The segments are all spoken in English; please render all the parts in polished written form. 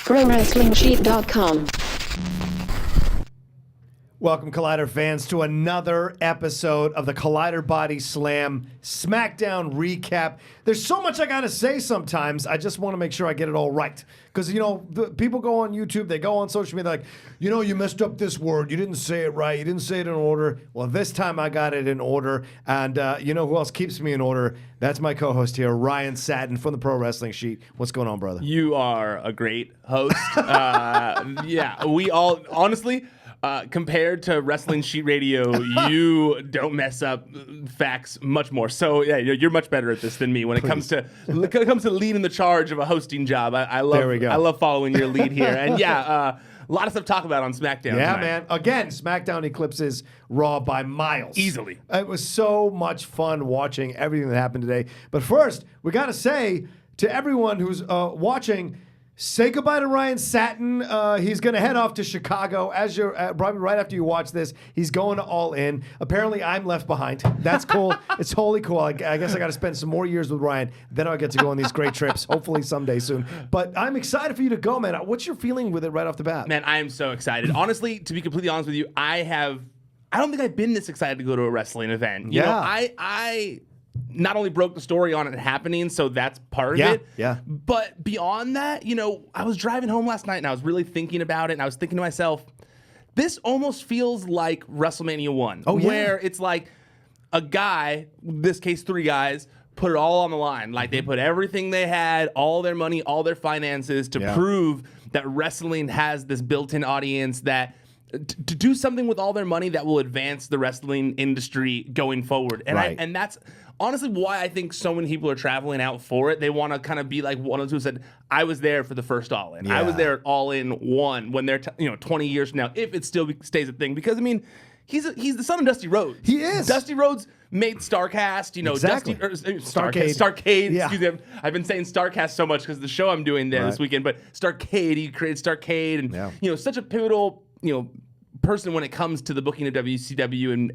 ProWrestlingSheet.com. Welcome, Collider fans, to another episode of the Collider Bodyslam Smackdown recap. There's so much I got to say sometimes. I just want to make sure I get it all right. Because, you know, people go on YouTube, they go on social media, like, you know, you messed up this word. You didn't say it right. You didn't say it in order. Well, this time I got it in order. And you know who else keeps me in order? That's my co-host here, Ryan Satin from the Pro Wrestling Sheet. What's going on, brother? You are a great host. Yeah, we all, honestly... compared to Wrestling Sheet Radio, you don't mess up facts much more. So yeah, you're much better at this than me when it comes to leading the charge of a hosting job. I love following your lead here, and yeah, a lot of stuff to talk about on SmackDown. Yeah, tonight. man. Again, SmackDown eclipses Raw by miles. Easily. It was so much fun watching everything that happened today. But first, we got to say to everyone who's watching, say goodbye to Ryan Satin. He's going to head off to Chicago. As you're probably right after you watch this, he's going to All In. Apparently, I'm left behind. That's cool. It's totally cool. I guess I got to spend some more years with Ryan. Then I'll get to go on these great trips, hopefully someday soon. But I'm excited for you to go, man. What's your feeling with it right off the bat? Man, I am so excited. Honestly, to be completely honest with you, I don't think I've been this excited to go to a wrestling event. You know, I not only broke the story on it happening, so that's part of it. Yeah. But beyond that, you know, I was driving home last night and I was really thinking about it, and I was thinking to myself, this almost feels like WrestleMania 1. Oh, yeah. Where it's like a guy, in this case 3 guys, put it all on the line. Like they put everything they had, all their money, all their finances to prove that wrestling has this built-in audience that to do something with all their money that will advance the wrestling industry going forward. And and that's honestly why I think so many people are traveling out for it. They want to kind of be like one of those who said, I was there for the first All In. I was there at All In 1 when they're 20 years from now, if it still stays a thing. Because, I mean, he's the son of Dusty Rhodes. He is. Dusty Rhodes made StarCast, Exactly. Starcade. Yeah. Excuse me. I've been saying StarCast so much because of the show I'm doing there this weekend. But Starcade, he created Starcade. And, such a pivotal, person when it comes to the booking of WCW and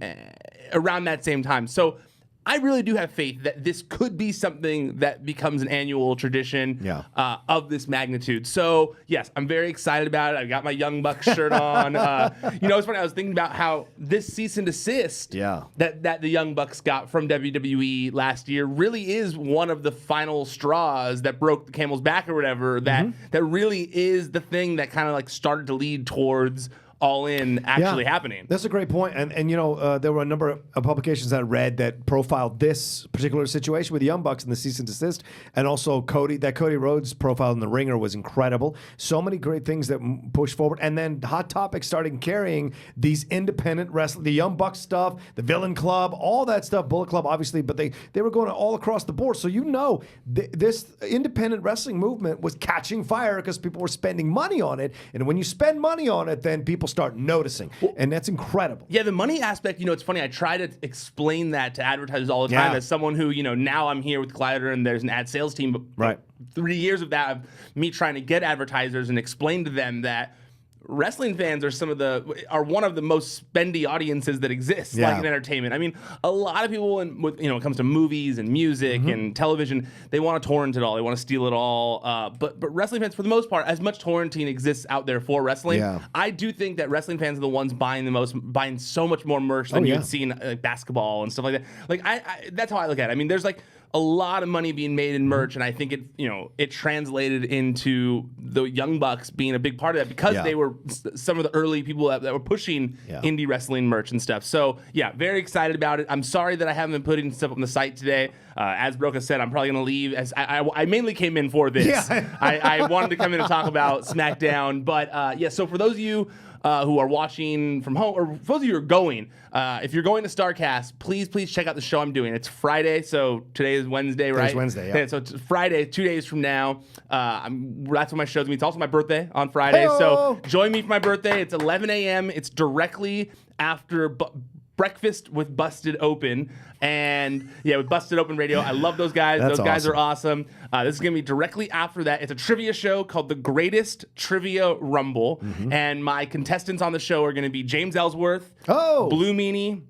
around that same time. So I really do have faith that this could be something that becomes an annual tradition of this magnitude. So, yes, I'm very excited about it. I got my Young Bucks shirt on. It's funny. I was thinking about how this cease and desist that the Young Bucks got from WWE last year really is one of the final straws that broke the camel's back or whatever, that really is the thing that kind of like started to lead towards All In actually happening. That's a great point. And there were a number of publications that I read that profiled this particular situation with the Young Bucks and the cease and desist, and also Cody Rhodes profile in The Ringer was incredible. So many great things that pushed forward. And then Hot Topic started carrying these independent wrestling, the Young Bucks stuff, the Villain Club, all that stuff, Bullet Club, obviously, but they were going all across the board. So this independent wrestling movement was catching fire because people were spending money on it. And when you spend money on it, then people start noticing, and that's incredible. Yeah, the money aspect, it's funny. I try to explain that to advertisers all the time as someone who, now I'm here with Collider and there's an ad sales team, but 3 years of that, of me trying to get advertisers and explain to them that wrestling fans are one of the most spendy audiences that exists, like in entertainment. I mean, a lot of people, when it comes to movies and music and television, they want to torrent it all. They want to steal it all. But wrestling fans, for the most part, as much torrenting exists out there for wrestling, I do think that wrestling fans are the ones buying so much more merch than you'd see in basketball and stuff like that. Like I that's how I look at it. I mean, there's like a lot of money being made in merch, and I think it translated into the Young Bucks being a big part of that because they were some of the early people that were pushing indie wrestling merch and stuff. So yeah, very excited about it. I'm sorry that I haven't been putting stuff on the site today. As Rocha said, I'm probably going to leave. As I mainly came in for this. I wanted to come in and talk about SmackDown, but so for those of you who are watching from home, or for those of you who are going, if you're going to StarCast, please check out the show I'm doing. It's Friday, so today is Wednesday, right? It's Wednesday, yeah. So it's Friday, 2 days from now. That's when my show's going to be. It's also my birthday on Friday, Hey-o! so join me for my birthday. It's 11 a.m. It's directly after Breakfast with Busted Open. And with Busted Open Radio. I love those guys. That's those guys awesome. are awesome. This is going to be directly after that. It's a trivia show called The Greatest Trivia Rumble. And my contestants on the show are going to be James Ellsworth, Blue Meanie,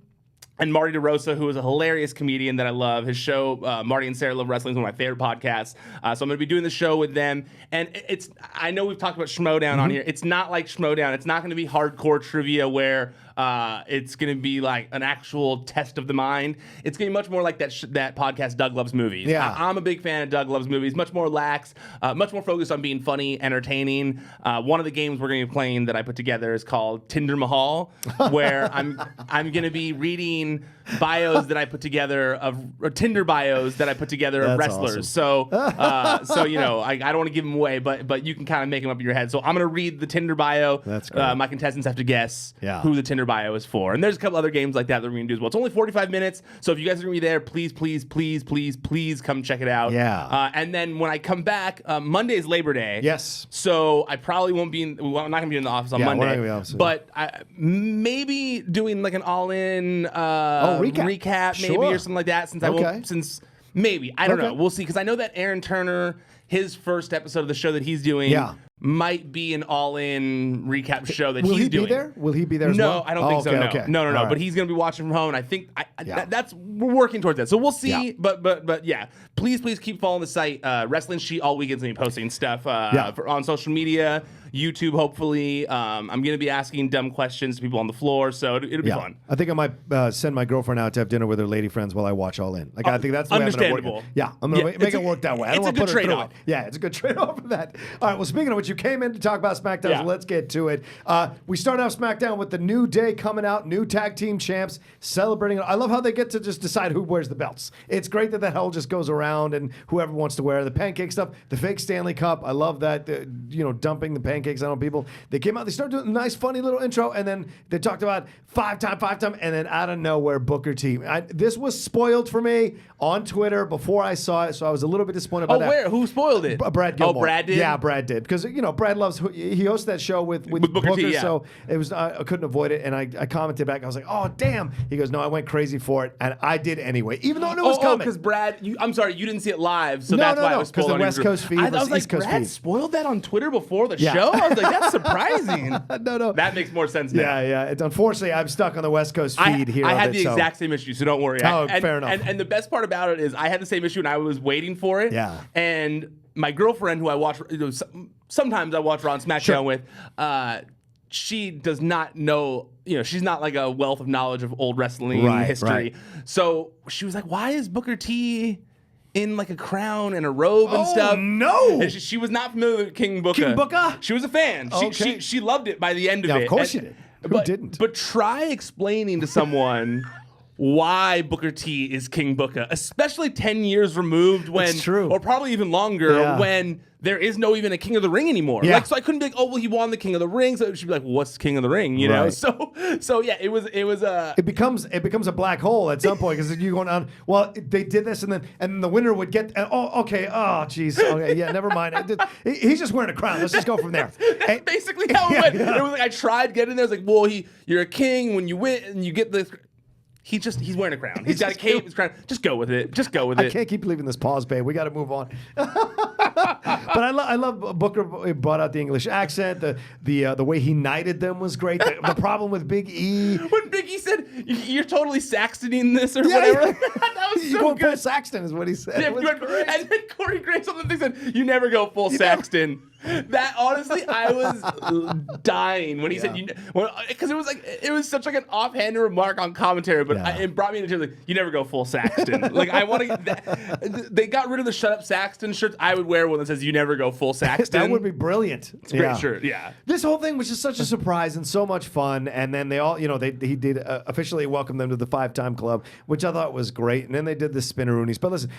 and Marty DeRosa, who is a hilarious comedian that I love. His show, Marty and Sarah Love Wrestling, is one of my favorite podcasts. So I'm going to be doing the show with them. And I know we've talked about Schmodown on here. It's not like Schmodown. It's not going to be hardcore trivia where it's going to be like an actual test of the mind. It's going to be much more like that podcast, Doug Loves Movies. Yeah. I'm a big fan of Doug Loves Movies. Much more lax, much more focused on being funny, entertaining. One of the games we're going to be playing that I put together is called Tinder Mahal, where I'm going to be reading bios that I put together or Tinder bios that I put together of wrestlers. Awesome. So you know, I don't want to give them away, but you can kind of make them up in your head. So I'm going to read the Tinder bio. That's great. My contestants have to guess who the Tinder bio is for. And there's a couple other games like that we're going to do as well. It's only 45 minutes, so if you guys are going to be there, please come check it out. Yeah. And then when I come back, Monday is Labor Day. Yes. So I probably won't be I'm not going to be in the office on Monday. We're not gonna be in the office. But maybe doing like an all-in recap maybe or something like that since maybe. I don't know. We'll see, because I know that Aaron Turner, his first episode of the show that he's doing might be an all-in recap show that he's doing. Will he be there? Will he be there as well? No, I don't think so. No. Okay. No. Right. But he's going to be watching from home, and I think we're working towards that. So we'll see. But yeah, please keep following the site. Wrestling Sheet all weekend's going to be posting stuff on social media, YouTube, hopefully. I'm going to be asking dumb questions to people on the floor, so it'll be fun. I think I might send my girlfriend out to have dinner with her lady friends while I watch All In. Like, I think that's the way I'm going to work it. Yeah, I'm going to make it work that way. I don't want to put her through it. Yeah, it's a good trade-off for that. All right, well, speaking of which, you came in to talk about SmackDown, so let's get to it. We start off SmackDown with the New Day coming out, new tag team champs, celebrating. I love how they get to just decide who wears the belts. It's great that hell just goes around and whoever wants to wear the pancake stuff, the fake Stanley Cup. I love that, dumping the pancakes on people. They came out, they started doing a nice, funny little intro, and then they talked about five time, and then out of nowhere, Booker T. This was spoiled for me on Twitter before I saw it, so I was a little bit disappointed about that. Where? Who spoiled it? Brad Gilmore. Oh, Brad did? Yeah, Brad did. Because, Brad loves, he hosts that show with Booker T, so it was, I couldn't avoid it, and I commented back. I was like, oh, damn. He goes, no, I went crazy for it, and I did anyway, even though I knew it was coming. Because Brad, I'm sorry, you didn't see it live, so that's why it was spoiled. Because the West Coast feed was East Coast Brad feed. spoiled that on Twitter before the show? I was like, that's surprising. No. That makes more sense now. Yeah. It's unfortunately, I'm stuck on the West Coast feed here. I had the exact same issue, so don't worry. Fair enough. And the best part about it is I had the same issue, and I was waiting for it. Yeah. And my girlfriend, who I watch, sometimes I watch Raw and SmackDown with, she does not know, she's not like a wealth of knowledge of old wrestling history. Right. So she was like, why is Booker T in like a crown and a robe and stuff? No. And she was not familiar with King Bookah. King Bookah? She was a fan. She loved it by the end of it. Of course she did. Who didn't? But try explaining to someone why Booker T is King Bookah, especially 10 years removed when, or probably even longer, when there is no even a King of the Ring anymore. Yeah. So I couldn't be like, oh, well, he won the King of the Ring. So she'd be like, well, what's King of the Ring? You know? So yeah, it was it becomes a black hole at some point, because you're going on, well, they did this, and then the winner would get, geez. Okay, yeah, never mind. He's just wearing a crown. Let's just go from there. That's basically how it went. It was like, I tried getting there. It's like, well, you're a king when you win and you get this. He's wearing a crown. He's got a cape, his crown. Just go with it. I can't keep leaving this pause, babe. We got to move on. But I love Booker brought out the English accent. The way he knighted them was great. The problem with Big E. When Big E said, you're totally Saxtoning this or whatever. That was so going good. Full Saxton is what he said. And then Corey Graves on the thing said, you never go full Saxton. That honestly, I was dying when he said, because it was such like an offhand remark on commentary, but it brought me into tears. Like, you never go full Saxton. Like, I want to. They got rid of the Shut Up Saxton shirts. I would wear one that says, you never go full Saxton. That would be brilliant. It's a great shirt. Yeah. This whole thing was just such a surprise and so much fun. And then they all, he did officially welcome them to the 5-time club, which I thought was great. And then they did the spinneroonies. But listen,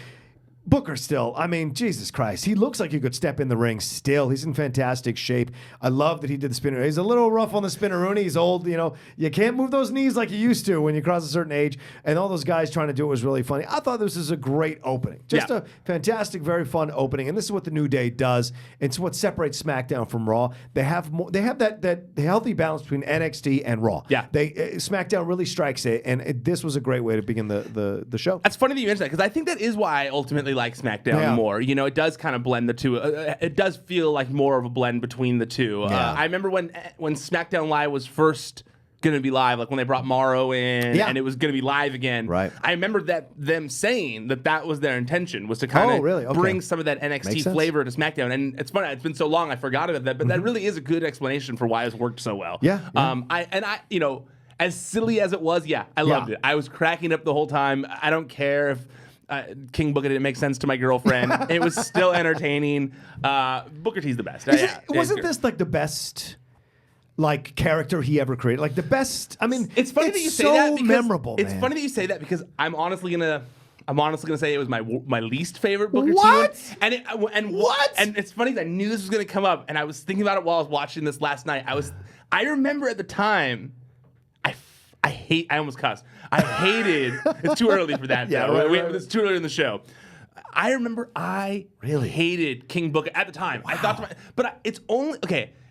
Booker still, I mean, Jesus Christ. He looks like he could step in the ring still. He's in fantastic shape. I love that he did the spinner. He's a little rough on the spinneroonie. He's old, You can't move those knees like you used to when you cross a certain age. And all those guys trying to do it was really funny. I thought this was a great opening. Just a fantastic, very fun opening. And this is what the New Day does. It's what separates SmackDown from Raw. They have that healthy balance between NXT and Raw. Yeah. SmackDown really strikes it. And this was a great way to begin the show. That's funny that you mentioned that, because I think that is why I ultimately like SmackDown more. It does kind of blend the two. It does feel like more of a blend between the two. I remember when SmackDown Live was first going to be live, like when they brought Morrow in and it was going to be live again. Right. I remember them saying that was their intention, was to kind of bring some of that NXT flavor to SmackDown. And it's funny, it's been so long I forgot about that, but that really is a good explanation for why it's worked so well. I you know, as silly as it was, I loved it. I was cracking up the whole time. I don't care if King Bookah didn't make sense to my girlfriend. It was still entertaining. Booker T's the best. Wasn't this like the best like character he ever created? Like the best. I mean, it's funny that you say that because memorable. It's funny that you say that because I'm honestly gonna say it was my least favorite Booker T one. And it's funny that I knew this was gonna come up, and I was thinking about it while I was watching this last night. I remember at the time. I almost cussed. I hated. It's too early for that. It's too early in the show. I remember I really hated King Bookah at the time. Wow. I thought, it's only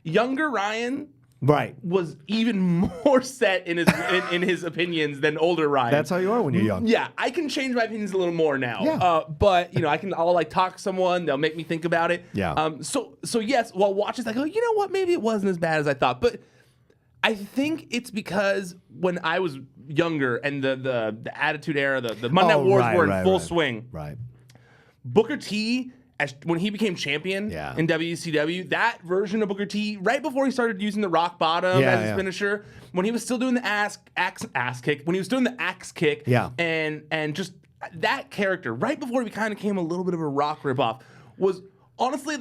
Younger Ryan, was even more set in his opinions than older Ryan. That's how you are when you're young. Yeah, I can change my opinions a little more now. Yeah. But I'll like talk to someone. They'll make me think about it. Yeah. So yes, while watching, I go, you know what? Maybe it wasn't as bad as I thought, but. I think it's because when I was younger and the Attitude Era, the Monday Night Wars were in full swing. Right. Booker T, when he became champion in WCW, that version of Booker T, right before he started using the rock bottom as his finisher, when he was still doing the axe kick, when he was doing the axe kick, and just that character, right before he kind of became a little bit of a rock ripoff, was. Honestly,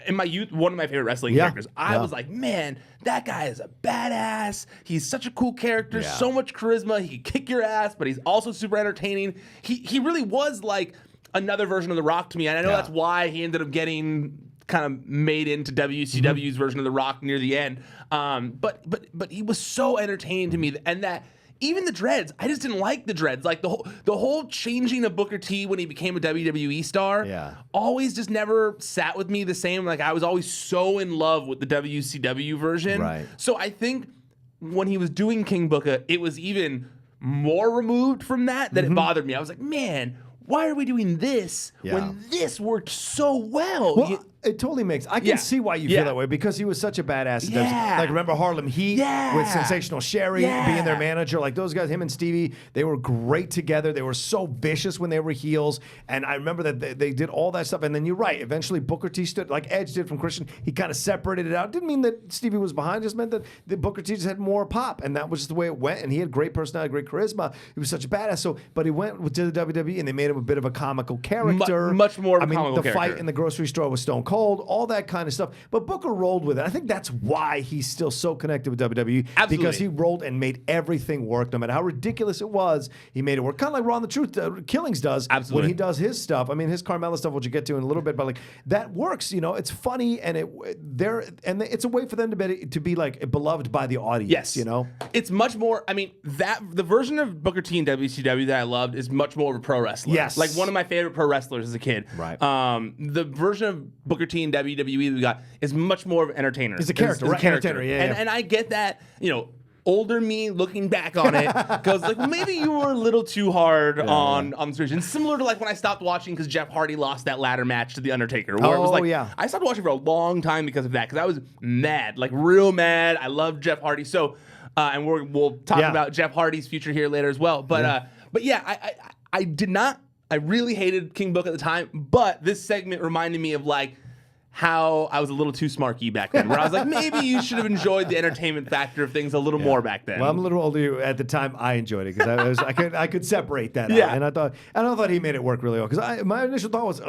in my youth, one of my favorite wrestling characters. I was like, man, that guy is a badass. He's such a cool character, so much charisma. He can kick your ass, but he's also super entertaining. He really was like another version of The Rock to me. And I know that's why he ended up getting kind of made into WCW's version of The Rock near the end. But he was so entertaining to me, and that. Even the dreads, I just didn't like the dreads. Like the whole changing of Booker T when he became a WWE star, always just never sat with me the same. Like I was always so in love with the WCW version. Right. So I think when he was doing King Bookah, it was even more removed from that it bothered me. I was like, man, why are we doing this when this worked so well? It totally makes. I can see why you feel that way because he was such a badass. Like remember Harlem Heat with Sensational Sherry being their manager. Like those guys, him and Stevie, they were great together. They were so vicious when they were heels. And I remember that they did all that stuff. And then you're right. Eventually Booker T stood like Edge did from Christian. He kind of separated it out. Didn't mean that Stevie was behind. Just meant that the Booker T just had more pop, and that was just the way it went. And he had great personality, great charisma. He was such a badass. So, but he went to the WWE, and they made him a bit of a comical character. Much more of a comical character. The fight in the grocery store with Stone Cold, all that kind of stuff. But Booker rolled with it. I think that's why he's still so connected with WWE. Absolutely. Because he rolled and made everything work. No matter how ridiculous it was, he made it work. Kind of like Raw and the Truth Killings does when he does his stuff. I mean, his Carmella stuff, which you get to in a little bit, but like that works. It's funny, and it's a way for them to be like beloved by the audience. Yes. It's much more. I mean, the version of Booker T in WCW that I loved is much more of a pro wrestler. Yes. Like one of my favorite pro wrestlers as a kid. Right. The version of Booker T in WWE we got is much more of an entertainer. He's a character, right? Entertainer, and I get that, older me looking back on it goes like, maybe you were a little too hard on the situation. Similar to like when I stopped watching because Jeff Hardy lost that ladder match to The Undertaker. Where it was like, I stopped watching for a long time because of that, because I was mad, like real mad. I love Jeff Hardy. So, and we'll talk about Jeff Hardy's future here later as well. But I did not. I really hated King Bookah at the time, but this segment reminded me of like how I was a little too smarky back then, where I was like, maybe you should have enjoyed the entertainment factor of things a little more back then. Well, I'm a little older. At the time, I enjoyed it because I could separate that out. And I thought he made it work really well, because my initial thought was,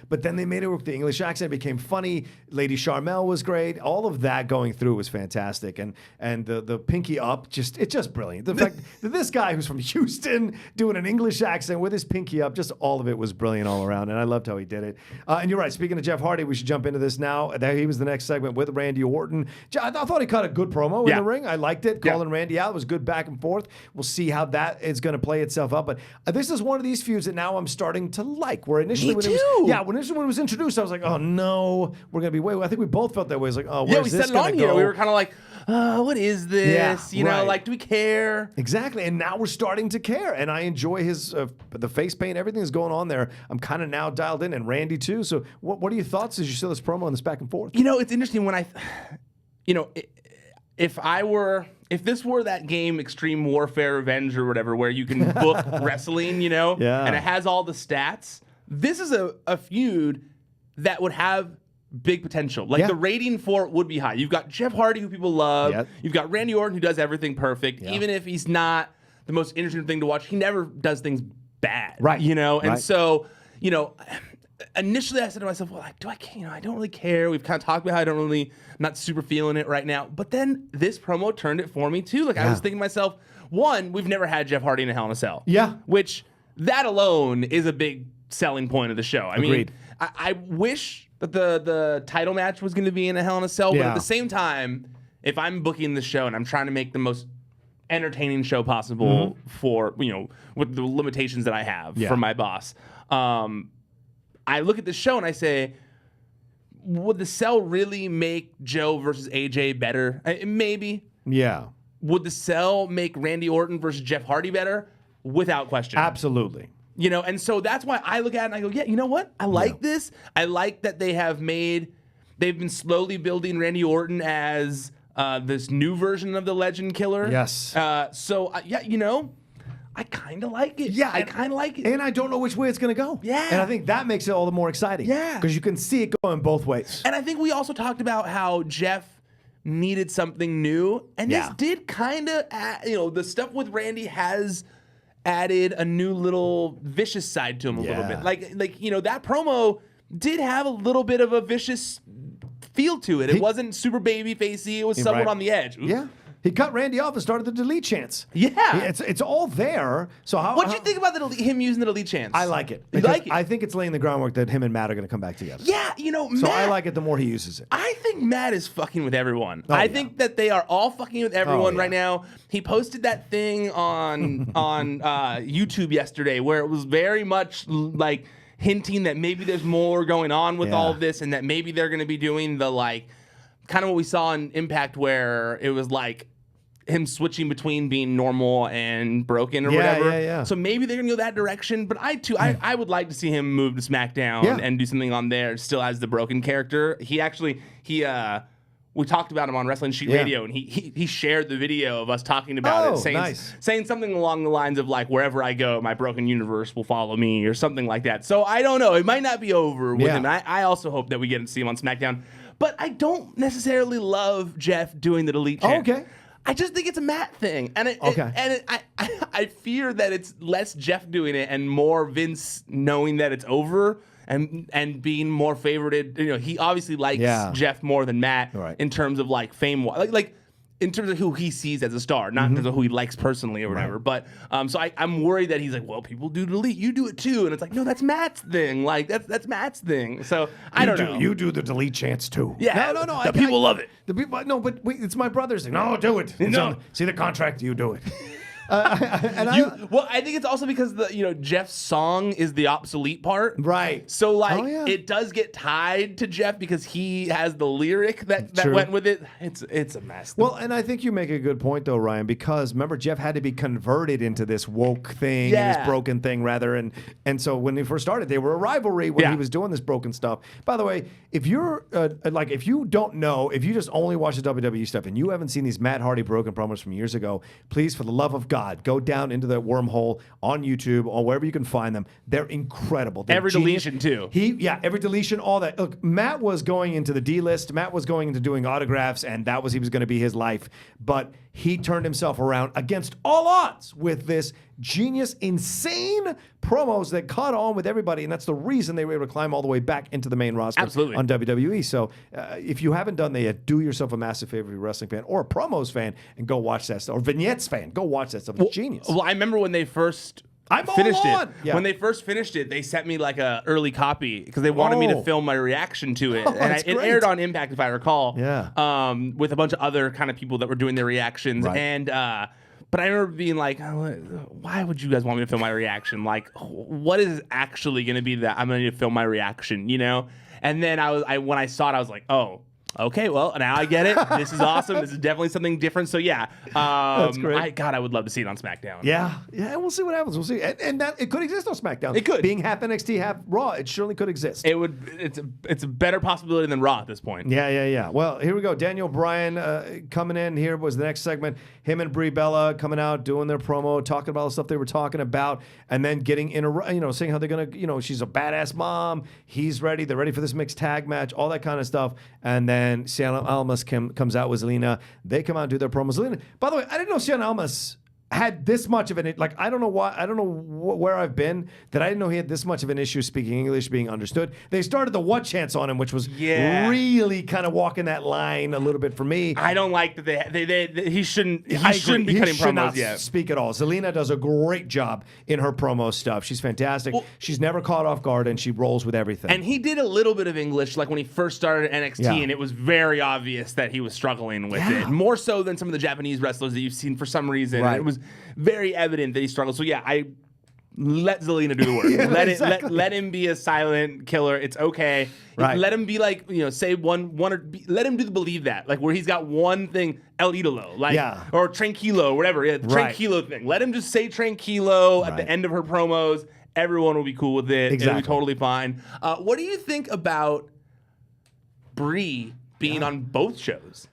but then they made it work. The English accent became funny. Lady Charmel was great. All of that going through was fantastic, and the pinky up, it's just brilliant. The fact that this guy who's from Houston doing an English accent with his pinky up, just all of it was brilliant all around, and I loved how he did it. And you're right. Speaking of Jeff Hardy, we should jump into this now. He was the next segment with Randy Orton. I thought he cut a good promo in the ring. I liked it. Calling Randy out. It was good back and forth. We'll see how that is going to play itself up. But this is one of these feuds that now I'm starting to like. Where initially when it was introduced, I was like, oh no, we're going to be way. I think we both felt that way. It's like, oh, where's this going to go? We were kind of like, what is this? Like, do we care? Exactly. And now we're starting to care. And I enjoy his the face paint, everything that's going on there. I'm kind of now dialed in, and Randy too. So what are your thoughts as you saw this promo and this back and forth? It's interesting when if this were that game, Extreme Warfare Revenge or whatever, where you can book wrestling, you know, and it has all the stats, this is a feud that would have big potential. Like the rating for it would be high. You've got Jeff Hardy, who people love. Yep. You've got Randy Orton, who does everything perfect. Yep. Even if he's not the most interesting thing to watch, he never does things bad. Right. You know? And so, you know, initially I said to myself, well, like, I don't really care. We've kind of talked about how I'm not super feeling it right now. But then this promo turned it for me too. Like I was thinking to myself, one, we've never had Jeff Hardy in a Hell in a Cell. Yeah. Which that alone is a big selling point of the show. I mean, I wish that the title match was going to be in a Hell in a Cell, but at the same time, if I'm booking the show and I'm trying to make the most entertaining show possible for, you know, with the limitations that I have from my boss, I look at the show and I say, would the Cell really make Joe versus AJ better? Maybe. Yeah. Would the Cell make Randy Orton versus Jeff Hardy better? Without question. Absolutely. You know, and so that's why I look at it and I go, yeah, you know what? I like this. I like that they've been slowly building Randy Orton as this new version of the Legend Killer. Yes. Yeah, you know, I kind of like it. Yeah. I kind of like it. And I don't know which way it's going to go. Yeah. And I think that makes it all the more exciting. Yeah. Because you can see it going both ways. And I think we also talked about how Jeff needed something new. And this did kind of, you know, the stuff with Randy has added a new little vicious side to him a little bit. Like you know, that promo did have a little bit of a vicious feel to it. It wasn't super baby facey. It was somewhat on the edge. Oops. Yeah. He cut Randy off and started the delete chance. Yeah. It's all there. So what'd you think about him using the delete chance? I like it. You like it? I think it's laying the groundwork that him and Matt are going to come back together. Yeah, you know, so I like it the more he uses it. I think Matt is fucking with everyone. I think that they are all fucking with everyone right now. He posted that thing on YouTube yesterday where it was very much like hinting that maybe there's more going on with all of this and that maybe they're going to be doing the like kind of what we saw in Impact where it was like him switching between being normal and broken or whatever. Yeah. So maybe they're gonna go that direction. But I would like to see him move to SmackDown and do something on there still as the broken character. We talked about him on Wrestling Sheet Radio, and he shared the video of us talking about it, saying something along the lines of like, wherever I go, my broken universe will follow me, or something like that. So I don't know. It might not be over with him. I also hope that we get to see him on SmackDown. But I don't necessarily love Jeff doing the delete chant. Okay. I just think it's a Matt thing. And I fear that it's less Jeff doing it and more Vince knowing that it's over and being more favorited. You know, he obviously likes Jeff more than Matt in terms of like fame, like in terms of who he sees as a star, not in terms of who he likes personally or whatever. But so I'm worried that he's like, well, people do delete, you do it too, and it's like, no, that's Matt's thing. Like that's Matt's thing. So I don't know. You do the delete chance too. Yeah, no. The people love it. The people, no, but wait, it's my brother's thing. No, do it. No, see the contract. You do it. I think it's also because Jeff's song is the obsolete part, right? So like it does get tied to Jeff because he has the lyric that went with it. It's a mess. Well, and I think you make a good point though, Ryan, because remember Jeff had to be converted into this woke thing, and this broken thing rather, and so when they first started, they were a rivalry when he was doing this broken stuff. By the way, if you're if you don't know, if you just only watch the WWE stuff and you haven't seen these Matt Hardy broken promos from years ago, please, for the love of God, go down into the wormhole on YouTube or wherever you can find them. They're incredible. Every deletion too. Every deletion, all that. Look, Matt was going into the D list. Matt was going into doing autographs, and he was going to be his life. But he turned himself around against all odds with this genius, insane promos that caught on with everybody, and that's the reason they were able to climb all the way back into the main roster on WWE. So if you haven't done that yet, do yourself a massive favor, if you're a wrestling fan or a promos fan, and go watch that stuff. Or vignettes fan, go watch that stuff. It's genius. Well, I remember when they first finished it. Yeah. When they first finished it, they sent me like a early copy because they wanted me to film my reaction to it. And it aired on Impact, if I recall. Yeah. With a bunch of other kind of people that were doing their reactions. Right. And but I remember being like, why would you guys want me to film my reaction? Like, what is actually going to be that I'm going to need to film my reaction, you know? And then when I saw it, I was like, oh, okay, well, now I get it. This is awesome. This is definitely something different. So yeah, That's great. I would love to see it on SmackDown. Yeah, we'll see what happens. We'll see, and that it could exist on SmackDown. It could. Being half NXT, half Raw, it surely could exist. It's a better possibility than Raw at this point. Yeah. Well, here we go. Daniel Bryan coming in. Here was the next segment. Him and Brie Bella coming out, doing their promo, talking about the stuff they were talking about, and then getting in a, saying how they're gonna, she's a badass mom. He's ready. They're ready for this mixed tag match, all that kind of stuff. And then Sienna Almas comes out with Zelina. They come out and do their promos. Zelina, by the way, I didn't know Sienna Almas had this much of an, like, I don't know where I've been that I didn't know he had this much of an issue speaking English, being understood. They started the what chants on him, which was really kind of walking that line a little bit for me. I don't like that he shouldn't be cutting promos yet. Speak at all. Zelina does a great job in her promo stuff. She's fantastic. She's never caught off guard, and she rolls with everything. And he did a little bit of English, like when he first started NXT, and it was very obvious that he was struggling with it, more so than some of the Japanese wrestlers that you've seen for some reason. Right. It was very evident that he struggled. So yeah, I let Zelina do the work. Let him be a silent killer. It's okay. Right. Let him be like, say let him do the believe that, like where he's got one thing, El Idolo, or Tranquilo, whatever. Yeah, Tranquilo thing. Let him just say Tranquilo at the end of her promos. Everyone will be cool with it. It'll be totally fine. What do you think about Brie being on both shows?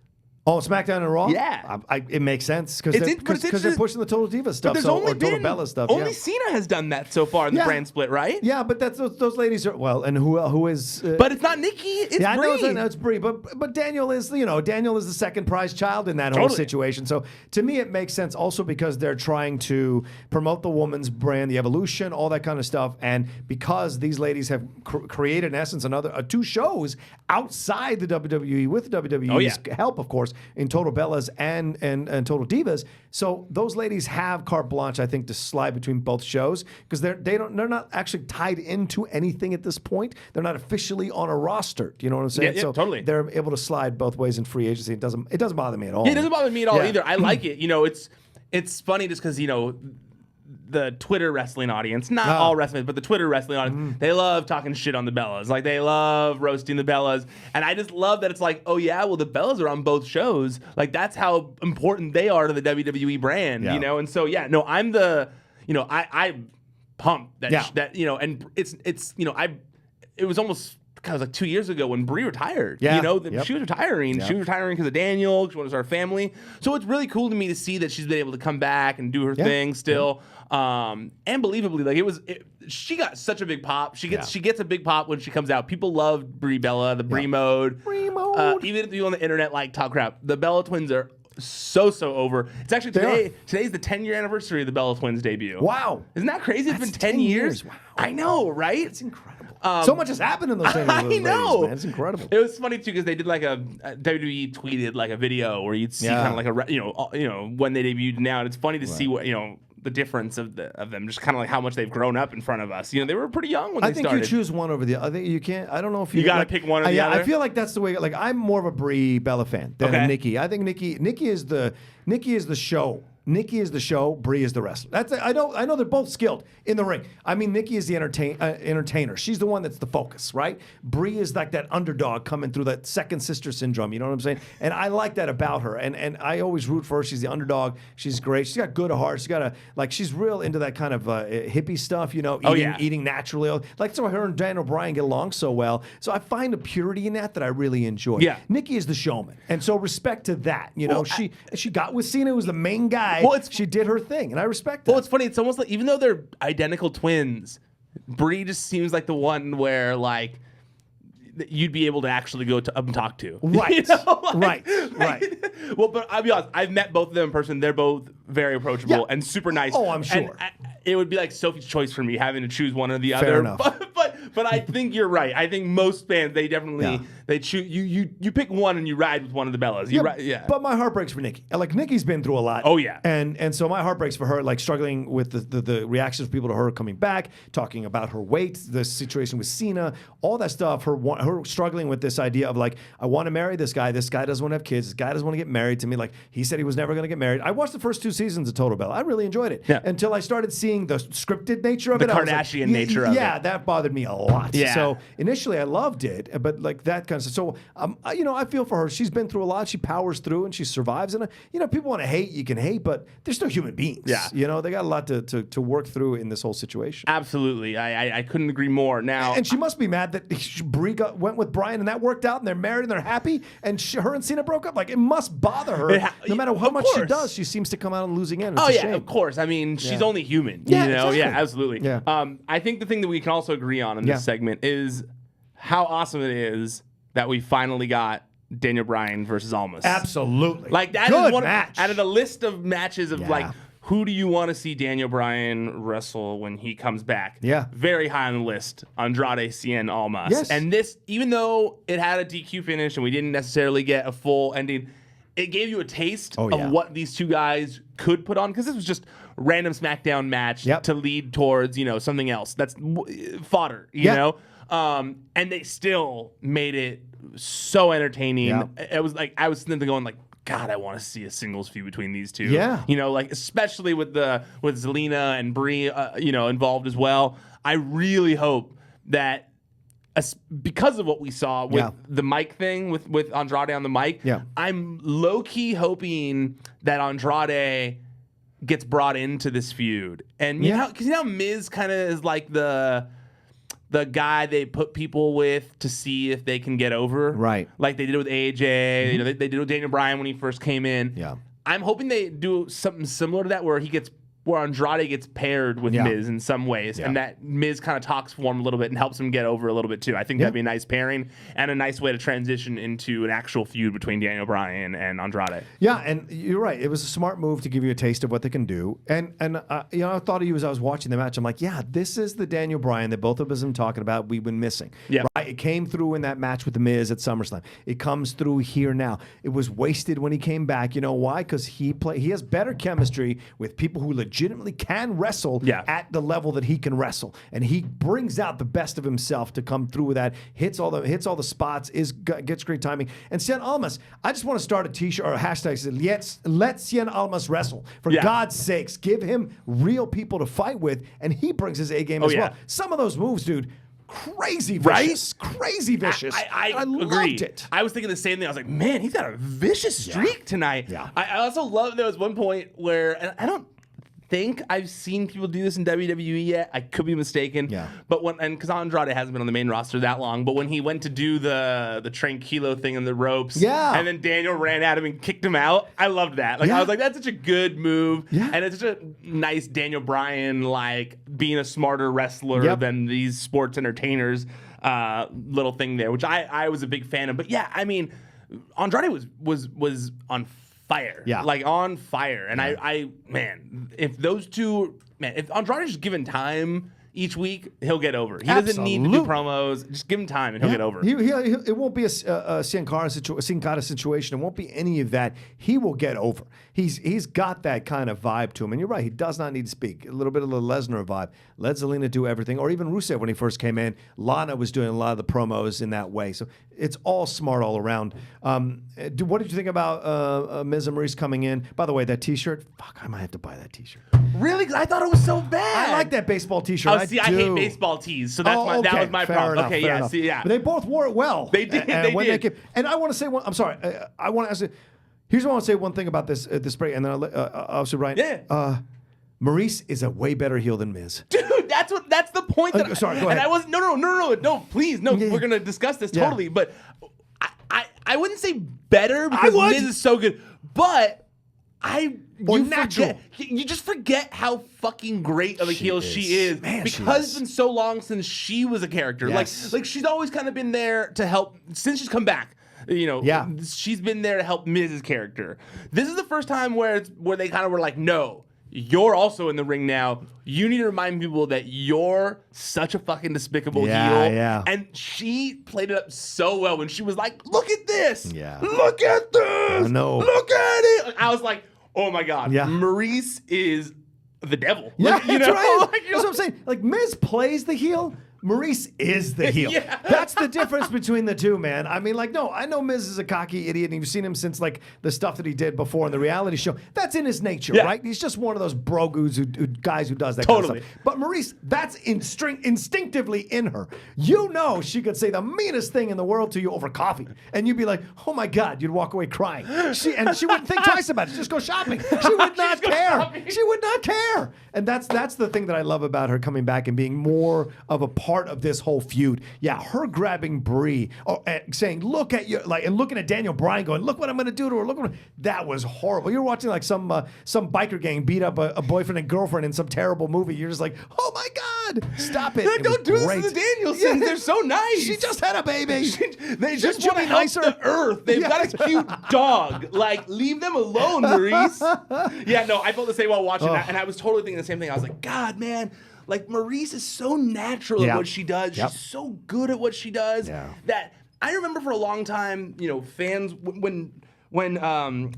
Oh, SmackDown and Raw? Yeah. It makes sense because they're pushing the Total Diva stuff or Total Bella stuff. Only Cena has done that so far in the brand split, right? Yeah, but that's those ladies are, well, and who is... but it's not Nikki, it's Brie. I know it's Brie, but Daniel is, Daniel is the second prize child in that whole situation. So to me, it makes sense also because they're trying to promote the woman's brand, the evolution, all that kind of stuff. And because these ladies have created, in essence, two shows outside the WWE with the WWE's help, of course, in Total Bellas and Total Divas. So those ladies have carte blanche, I think, to slide between both shows because they're not actually tied into anything at this point. They're not officially on a roster. Do you know what I'm saying? Yeah, so totally. They're able to slide both ways in free agency. It doesn't bother me at all. Yeah, it doesn't bother me at all either. I like it. It's funny just because the Twitter wrestling audience, not all wrestling, but the Twitter wrestling audience, they love talking shit on the Bellas. Like, they love roasting the Bellas. And I just love that it's like, oh, yeah, well, the Bellas are on both shows. Like, that's how important they are to the WWE brand, And so, I'm I pumped that, and it was almost kind of like 2 years ago when Brie retired. Yeah. She was retiring. She was retiring because of Daniel. She was our family. So it's really cool to me to see that she's been able to come back and do her thing still. And believably, she got such a big pop. She gets a big pop when she comes out. People love Brie Bella, the Brie mode. Brie mode. Even if you on the internet talk crap, the Bella twins are so over. It's actually today's the 10-year anniversary of the Bella Twins debut. Wow. Isn't that crazy? It's been 10 years. Wow. I know, right? It's incredible. So much has happened in those 10 years. I know. Man. It's incredible. It was funny too because they did WWE tweeted a video where you'd see kind of when they debuted now, and it's funny to see what the difference of them, just kind of how much they've grown up in front of us. They were pretty young when they started. I think you choose one over the other. I think you can't. I don't know if you got to pick one or the other. I feel like that's the way. I'm more of a Brie Bella fan than a Nikki. I think Nikki is the show. Nikki is the show. Brie is the wrestler. I know they're both skilled in the ring. I mean, Nikki is the entertainer. She's the one that's the focus, right? Brie is like that underdog coming through that second sister syndrome. You know what I'm saying? And I like that about her. And I always root for her. She's the underdog. She's great. She's got good heart. She's got she's real into that kind of hippie stuff. Eating naturally. So her and Daniel Bryan get along so well. So I find a purity in that I really enjoy. Yeah. Nikki is the showman, and so respect to that. She got with Cena, who was the main guy. Well, she did her thing, and I respect that. Well, it's funny. It's almost like, even though they're identical twins, Brie just seems like the one where, you'd be able to actually go to up and talk to. Right. Right. Well, but I'll be honest. I've met both of them in person. They're both very approachable and super nice. Oh, I'm sure. And it would be like Sophie's choice for me, having to choose one or the Fair other. Enough. But I think you're right. I think most fans, they definitely they choose you pick one and you ride with one of the Bellas. But my heart breaks for Nikki. Nikki's been through a lot. Oh yeah. And so my heart breaks for her, struggling with the reactions of people to her coming back, talking about her weight, the situation with Cena, all that stuff. Her struggling with this idea of I want to marry this guy. This guy doesn't want to have kids. This guy doesn't want to get married to me. He said he was never going to get married. I watched the first 2 seasons of Total Bella. I really enjoyed it until I started seeing the scripted nature of the Kardashian nature of it. Yeah, that bothered me a lot. lot. Yeah. So initially I loved it, but like that kind of stuff. So, I feel for her. She's been through a lot. She powers through and she survives. And, people want to hate, you can hate, but they're still human beings. Yeah. They got a lot to work through in this whole situation. Absolutely. I couldn't agree more. Now, And she must be mad that Brie went with Bryan and that worked out and they're married and they're happy and her and Cena broke up. Like, it must bother her. No matter how much she does, she seems to come out on the losing end. It's a shame. Of course. I mean, she's only human. Exactly. Yeah, absolutely. Yeah. I think the thing that we can also agree on in this segment is how awesome it is that we finally got Daniel Bryan versus Almas. Absolutely. Like, that Good is one match. out of the list of matches of like, who do you want to see Daniel Bryan wrestle when he comes back? Yeah. Very high on the list. Andrade, Cien, Almas. Yes. And this, even though it had a DQ finish and we didn't necessarily get a full ending, it gave you a taste of what these two guys could put on, because this was just random SmackDown match to lead towards, something else. That's fodder, you know? And they still made it so entertaining. Yeah. It was like, I was sitting there going like, God, I want to see a singles feud between these two. Yeah. Like, especially with Zelina and Brie, involved as well. I really hope that, because of what we saw with the mic thing, with Andrade on the mic, I'm low-key hoping that Andrade gets brought into this feud. And because Miz kind of is like the guy they put people with to see if they can get over. Right. Like they did with AJ. Mm-hmm. They did with Daniel Bryan when he first came in. Yeah. I'm hoping they do something similar to that where Andrade gets paired with Miz in some ways, and that Miz kind of talks for him a little bit and helps him get over a little bit too. I think that'd be a nice pairing and a nice way to transition into an actual feud between Daniel Bryan and Andrade. Yeah, and you're right. It was a smart move to give you a taste of what they can do. And I thought of you as I was watching the match. I'm like, this is the Daniel Bryan that both of us have been talking about. We've been missing. Yeah, right. It came through in that match with the Miz at SummerSlam. It comes through here now. It was wasted when he came back. You know why? Because he has better chemistry with people who legitimately can wrestle at the level that he can wrestle, and he brings out the best of himself to come through with that. Hits all the spots. Gets great timing. And Cien Almas, I just want to start a T-shirt or a hashtag that says, let Cien Almas wrestle. For God's sakes, give him real people to fight with, and he brings his A game as well. Some of those moves, dude. Crazy vicious. Right? Crazy vicious. I loved agreed. it. I was thinking the same thing. I was like, man, he's got a vicious streak tonight. Yeah. I also love there was one point where, and I don't think I've seen people do this in WWE yet. I could be mistaken. Yeah. But because Andrade hasn't been on the main roster that long, but when he went to do the tranquilo thing in the ropes, and then Daniel ran at him and kicked him out, I loved that. Like I was like, that's such a good move, and it's such a nice Daniel Bryan, like being a smarter wrestler than these sports entertainers little thing there, which I was a big fan of. But yeah, I mean, Andrade was on fire. Yeah. Like on fire. And I if those two, if Andrade's just given time each week, he'll get over. He doesn't need to do promos. Just give him time and he'll get over. It won't be a Sin Cara situation. It won't be any of that. He will get over. He's got that kind of vibe to him. And you're right. He does not need to speak. A little bit of the Lesnar vibe. Let Zelina do everything. Or even Rusev when he first came in. Lana was doing a lot of the promos in that way. So it's all smart all around. What did you think about Miz and Maryse coming in? By the way, that T-shirt. Fuck, I might have to buy that T-shirt. Really? I thought it was so bad. I like that baseball T-shirt. I hate baseball tees, so that was my problem. Enough, enough. But they both wore it well. They did. And I want to say one. I'm sorry. I want to ask you. Here's what I want to say. One thing about this break, and then obviously Bryan. Yeah. Maryse is a way better heel than Miz. Dude, that's the point. Sorry, go ahead. And I was no, please, no. We're gonna discuss this totally, but I wouldn't say better because Miz is so good, but you just forget how fucking great of a heel she is. Man, because it's been so long since she was a character. Yes. Like she's always kind of been there to help since she's come back. She's been there to help Miz's character. This is the first time where they kind of were like, no, you're also in the ring now. You need to remind people that you're such a fucking despicable heel. Yeah. And she played it up so well when she was like, look at this. Yeah. Look at this. No. Look at it. I was like, oh my God. Yeah. Maryse is the devil. Yeah, that's right. That's what I'm saying. Like, Miz plays the heel. Maryse is the heel. Yeah. That's the difference between the two, man. I mean, like, no, I know Miz is a cocky idiot, and you've seen him since, like, the stuff that he did before in the reality show. That's in his nature, right? He's just one of those brogues guys who does that kind of stuff. But Maryse, that's instinctively in her. You know she could say the meanest thing in the world to you over coffee, and you'd be like, oh, my God, you'd walk away crying. She wouldn't think twice about it. Just go shopping. She would not care. She would not care. And that's the thing that I love about her coming back and being more of a part of this whole feud. Yeah, her grabbing Brie, saying, look at you, like, and looking at Daniel Bryan going, look what I'm going to do to her. That was horrible. You're watching like some biker gang beat up a boyfriend and girlfriend in some terrible movie. You're just like, oh my God, stop it. Don't do this to the Danielsons. They're so nice. She just had a baby. They just want to help the earth. They've got a cute dog. Like, leave them alone, Maryse. Yeah, no, I felt the same while watching that, and I was totally thinking the same thing. I was like, God, man. Like, Maryse is so natural at what she does. She's so good at what she does that I remember for a long time, you know, fans, when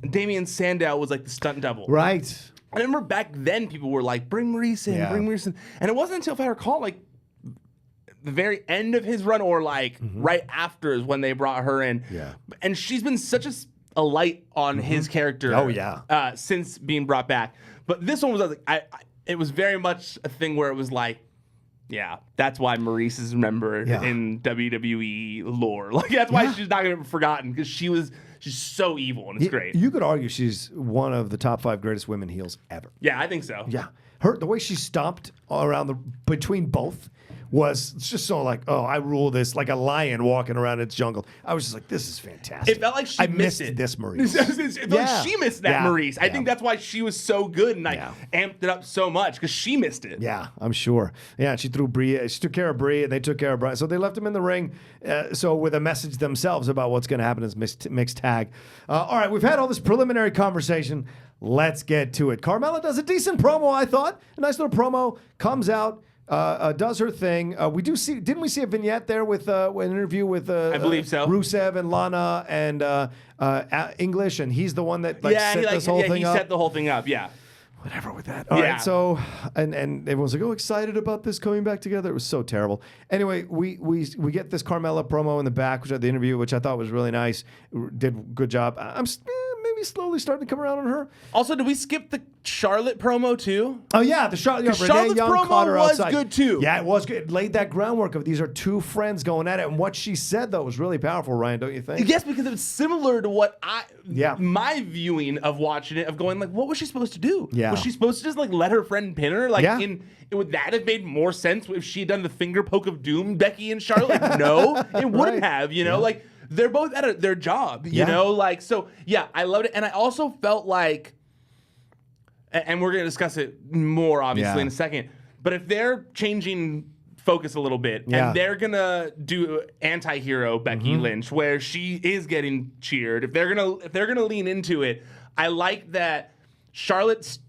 Damian Sandow was like the stunt double. Right. I remember back then people were like, bring Maryse in, bring Maryse in. And it wasn't until, if I recall, like, the very end of his run or like right after is when they brought her in. Yeah. And she's been such a light on his character since being brought back. But this one was like, it was very much a thing where it was like, yeah, that's why Maryse is remembered in WWE lore. Like, that's why she's not going to be forgotten, because she's so evil, and it's great. You could argue she's one of the top 5 greatest women heels ever. Yeah, I think so. Yeah. The way she stomped around between both was just so like, oh, I rule this, like a lion walking around its jungle. I was just like, this is fantastic. It felt like she missed this Maryse. It felt like she missed that Maryse. I think that's why she was so good, and I amped it up so much, because she missed it. Yeah, I'm sure. Yeah, she took care of Brie, and they took care of Bryan. So they left him in the ring, so with a message themselves about what's going to happen as mixed tag. All right, we've had all this preliminary conversation. Let's get to it. Carmella does a decent promo, I thought. A nice little promo, comes out. Does her thing. Didn't we see a vignette there with an interview with I believe so. Rusev and Lana and English, and he's the one that set this whole thing up. He set the whole thing up. Yeah. Whatever with that. All right. So and everyone's like, oh, excited about this coming back together. It was so terrible. Anyway, we get this Carmella promo in the back, which at the interview, which I thought was really nice. Did a good job. I'm maybe slowly starting to come around on her. Also, did we skip the Charlotte promo too? Oh yeah, the Charlotte's promo was good too. Yeah, it was good. It laid that groundwork of these are two friends going at it, and what she said though was really powerful. Ryan, don't you think? Yes, because it was similar to what my viewing of watching it, of going like, what was she supposed to do? Yeah, was she supposed to just like let her friend pin her? Like, would that have made more sense if she had done the finger poke of doom, Becky and Charlotte? Like, no, it wouldn't have. You know, like. They're both at their job, you know? Like, so, yeah, I loved it. And I also felt like, and we're going to discuss it more, obviously, in a second, but if they're changing focus a little bit, and they're going to do anti-hero Becky Lynch, where she is getting cheered, if they're gonna lean into it, I like that Charlotte's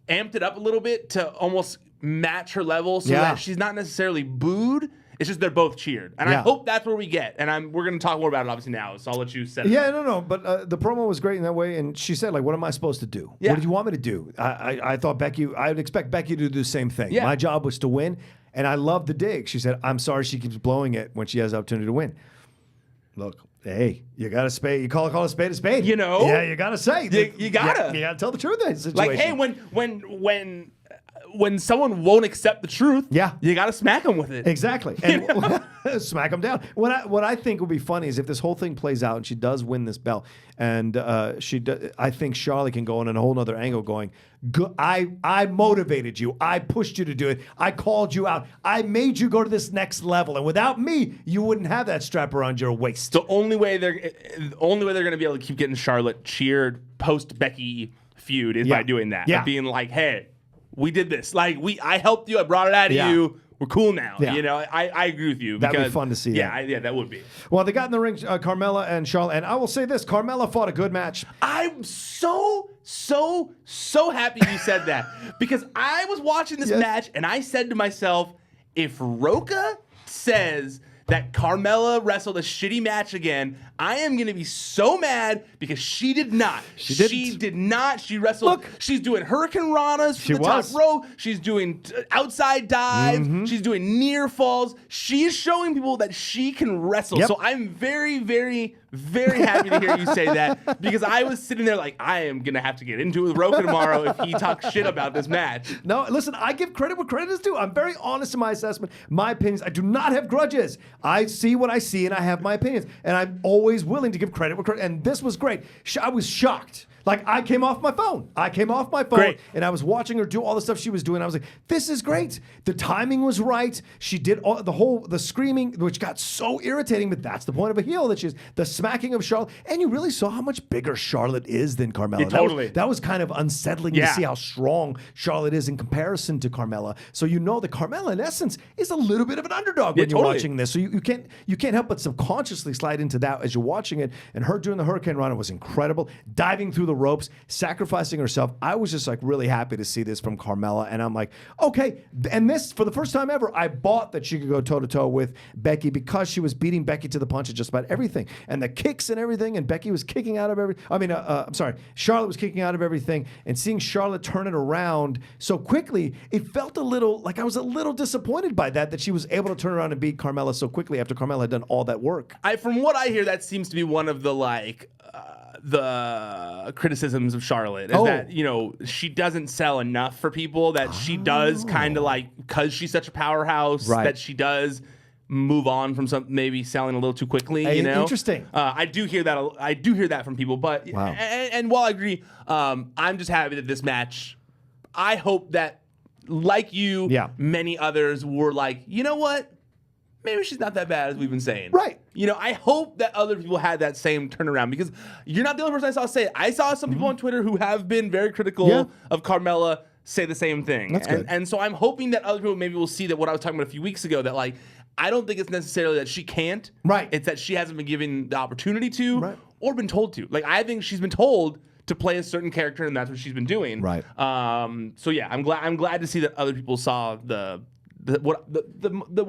amped it up a little bit to almost match her level so that she's not necessarily booed. It's just they're both cheered. And I hope that's where we get. And we're going to talk more about it, obviously, now. So I'll let you set it up. No. But the promo was great in that way. And she said, like, what am I supposed to do? Yeah. What did you want me to do? I thought I would expect Becky to do the same thing. Yeah. My job was to win. And I love the dig. She said, I'm sorry she keeps blowing it when she has the opportunity to win. Look, hey, you got to spade. You call a spade a spade. You know? Yeah, you got to say. You got to. You got to tell the truth in that situation. Like, hey, when someone won't accept the truth, you got to smack them with it. Exactly. And smack them down. What I think would be funny is if this whole thing plays out and she does win this belt, and I think Charlotte can go on a whole other angle going, I motivated you. I pushed you to do it. I called you out. I made you go to this next level. And without me, you wouldn't have that strap around your waist. The only way they're going to be able to keep getting Charlotte cheered post Becky feud is by doing that. Of being like, hey, we did this. Like, I helped you. I brought it out of you. We're cool now. You know, I agree with you. That'd be fun to see. Yeah, that would be. Well, they got in the ring, Carmella and Charlotte. And I will say this, Carmella fought a good match. I'm so happy you said that. Because I was watching this match, and I said to myself, if Rocha says that Carmella wrestled a shitty match again, I am going to be so mad because she did not. She did not. She wrestled. Look, she's doing Hurricane Ranas from the top row. She's doing outside dives. She's doing near falls. She is showing people that she can wrestle. Yep. So I'm very, very, very happy to hear you say that because I was sitting there like, I am going to have to get into it with Rocha tomorrow if he talks shit about this match. No, listen, I give credit where credit is due. I'm very honest in my assessment, my opinions. I do not have grudges. I see what I see and I have my opinions. And I'm always willing to give credit where credit. And this was great. I was shocked. Like, I came off my phone. Great. And I was watching her do all the stuff she was doing. I was like, this is great. The timing was right. She did all the screaming, which got so irritating, but that's the point of a heel, that she's the smacking of Charlotte. And you really saw how much bigger Charlotte is than Carmella. Yeah, totally. That was kind of unsettling to see how strong Charlotte is in comparison to Carmella. So you know that Carmella, in essence, is a little bit of an underdog when you're watching this. So you can't help but subconsciously slide into that as you're watching it. And her doing the Hurricane Rana was incredible. Diving through the ropes, sacrificing herself. I was just like really happy to see this from Carmella, and I'm like, okay. And this, for the first time ever, I bought that she could go toe to toe with Becky because she was beating Becky to the punch at just about everything, and the kicks and everything. And Becky was kicking out of everything. Charlotte was kicking out of everything, and seeing Charlotte turn it around so quickly, it felt a little like I was a little disappointed by that she was able to turn around and beat Carmella so quickly after Carmella had done all that work. From what I hear, that seems to be one of the criticisms of Charlotte is that, you know, she doesn't sell enough for people, that she does kind of like, because she's such a powerhouse, that she does move on from something, maybe selling a little too quickly, you know? Interesting. I do hear that from people, but and while I agree, I'm just happy that this match, I hope that, like you, many others were like, you know what? Maybe she's not that bad as we've been saying. Right. You know, I hope that other people had that same turnaround, because you're not the only person I saw say it. I saw some people on Twitter who have been very critical of Carmella say the same thing. That's good. And so I'm hoping that other people maybe will see that what I was talking about a few weeks ago, that like, I don't think it's necessarily that she can't. Right. It's that she hasn't been given the opportunity to or been told to. Like, I think she's been told to play a certain character, and that's what she's been doing. Right. So yeah, I'm glad to see that other people saw what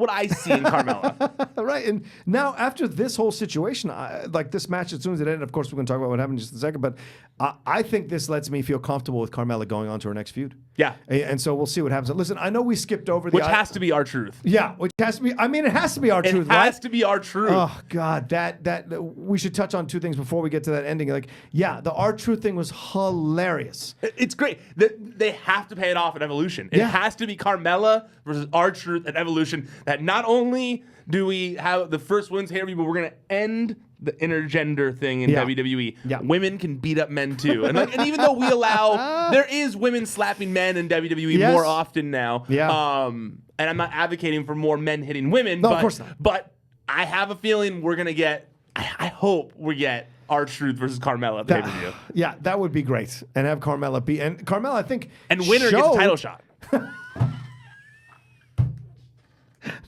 I see in Carmella. Right. And now, after this whole situation, like this match, as soon as it ended, of course, we're going to talk about what happened in just a second, but I think this lets me feel comfortable with Carmella going on to her next feud. Yeah. And so we'll see what happens. Listen, I know we skipped over the... Which has to be our truth. Yeah, which has to be... I mean, it has to be our truth, right? It has to be our truth. Oh, God. That we should touch on two things before we get to that ending. Like, yeah, the R-Truth thing was hilarious. It's great. They have to pay it off at Evolution. It has to be Carmella versus R-Truth at Evolution. That not only do we have the first women's hair, but we're going to end the intergender thing in WWE. Yeah. Women can beat up men too. And even though we allow, there is women slapping men in WWE more often now. Yeah. And I'm not advocating for more men hitting women. No, of course not. But I have a feeling we're going to get, I hope we get R-Truth versus Carmella at the pay-per-view. Yeah, that would be great. And have Carmella beat. And Carmella, I think. And winner gets a title shot.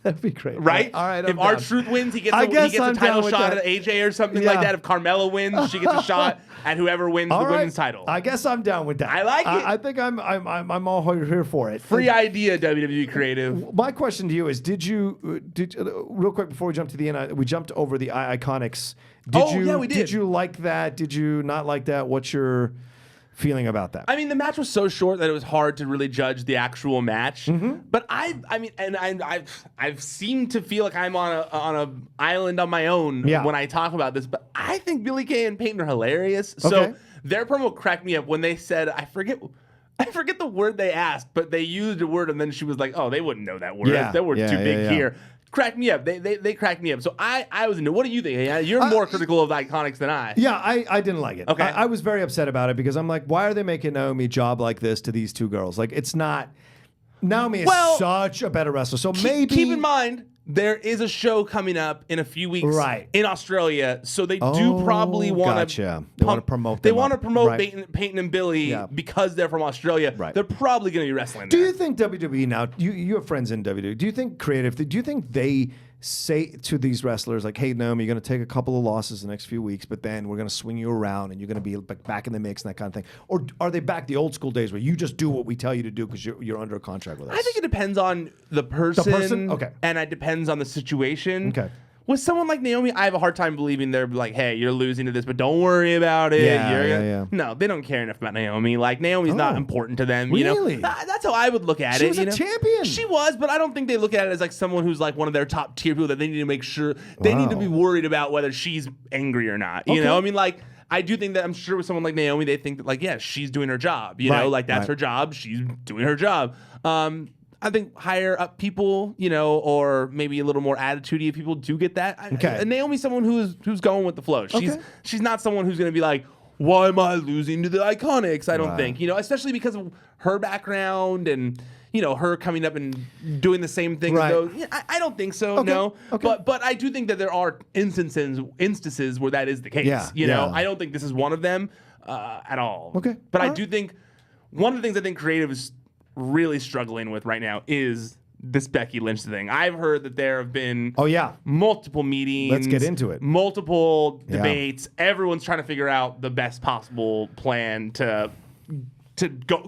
That'd be great. Right? All right. If R-Truth wins, he gets a title shot at AJ or something like that. If Carmella wins, she gets a shot at whoever wins the women's title. I guess I'm down with that. I like it. I think I'm all here for it. Free idea, WWE creative. My question to you is: Did you real quick before we jump to the end? We jumped over the Iconics. We did. Did you like that? Did you not like that? What's your feeling about that? I mean, the match was so short that it was hard to really judge the actual match. But I've seemed to feel like I'm on a island on my own when I talk about this. But I think Billie Kay and Peyton are hilarious. Okay. So their promo cracked me up when they said, I forget the word they asked, but they used a word and then she was like, "Oh, they wouldn't know that word. That word's too big here." Cracked me up. They cracked me up. So I was into. What do you think? You're more critical of the Iconics than I. Yeah, I didn't like it. Okay, I was very upset about it because I'm like, why are they making Naomi a job like this to these two girls? Like, it's not. Naomi is such a better wrestler. So maybe keep in mind there is a show coming up in a few weeks in Australia. So they do probably want to promote. They want to promote Peyton and Billie because they're from Australia. Right. They're probably going to be wrestling. Do you think WWE now? You have friends in WWE. Do you think creative? Do you think they say to these wrestlers, like, hey, Naomi, you're going to take a couple of losses the next few weeks, but then we're going to swing you around and you're going to be back in the mix and that kind of thing? Or are they back the old school days where you just do what we tell you to do because you're under a contract with us? I think it depends on the person. Okay. And it depends on the situation. Okay. With someone like Naomi, I have a hard time believing they're like, hey, you're losing to this, but don't worry about it. Yeah. No, they don't care enough about Naomi. Like, Naomi's not important to them. Really? You know? That's how I would look at it. She was a champion. She was, but I don't think they look at it as like someone who's like one of their top tier people that they need to make sure they need to be worried about whether she's angry or not. You know, I mean, like, I do think that I'm sure with someone like Naomi, they think that like, yeah, she's doing her job. You know, like that's her job. She's doing her job. I think higher up people, you know, or maybe a little more attitudey people do get that. And Naomi's someone who's going with the flow. She's not someone who's going to be like, why am I losing to the Iconics? I don't think, you know, especially because of her background and, you know, her coming up and doing the same thing. As those. Yeah, I don't think so. No, but I do think that there are instances where that is the case. Yeah, you know, I don't think this is one of them at all. But I do think one of the things I think creative is really struggling with right now is this Becky Lynch thing. I've heard that there have been multiple meetings. Let's get into it. Multiple debates. Everyone's trying to figure out the best possible plan to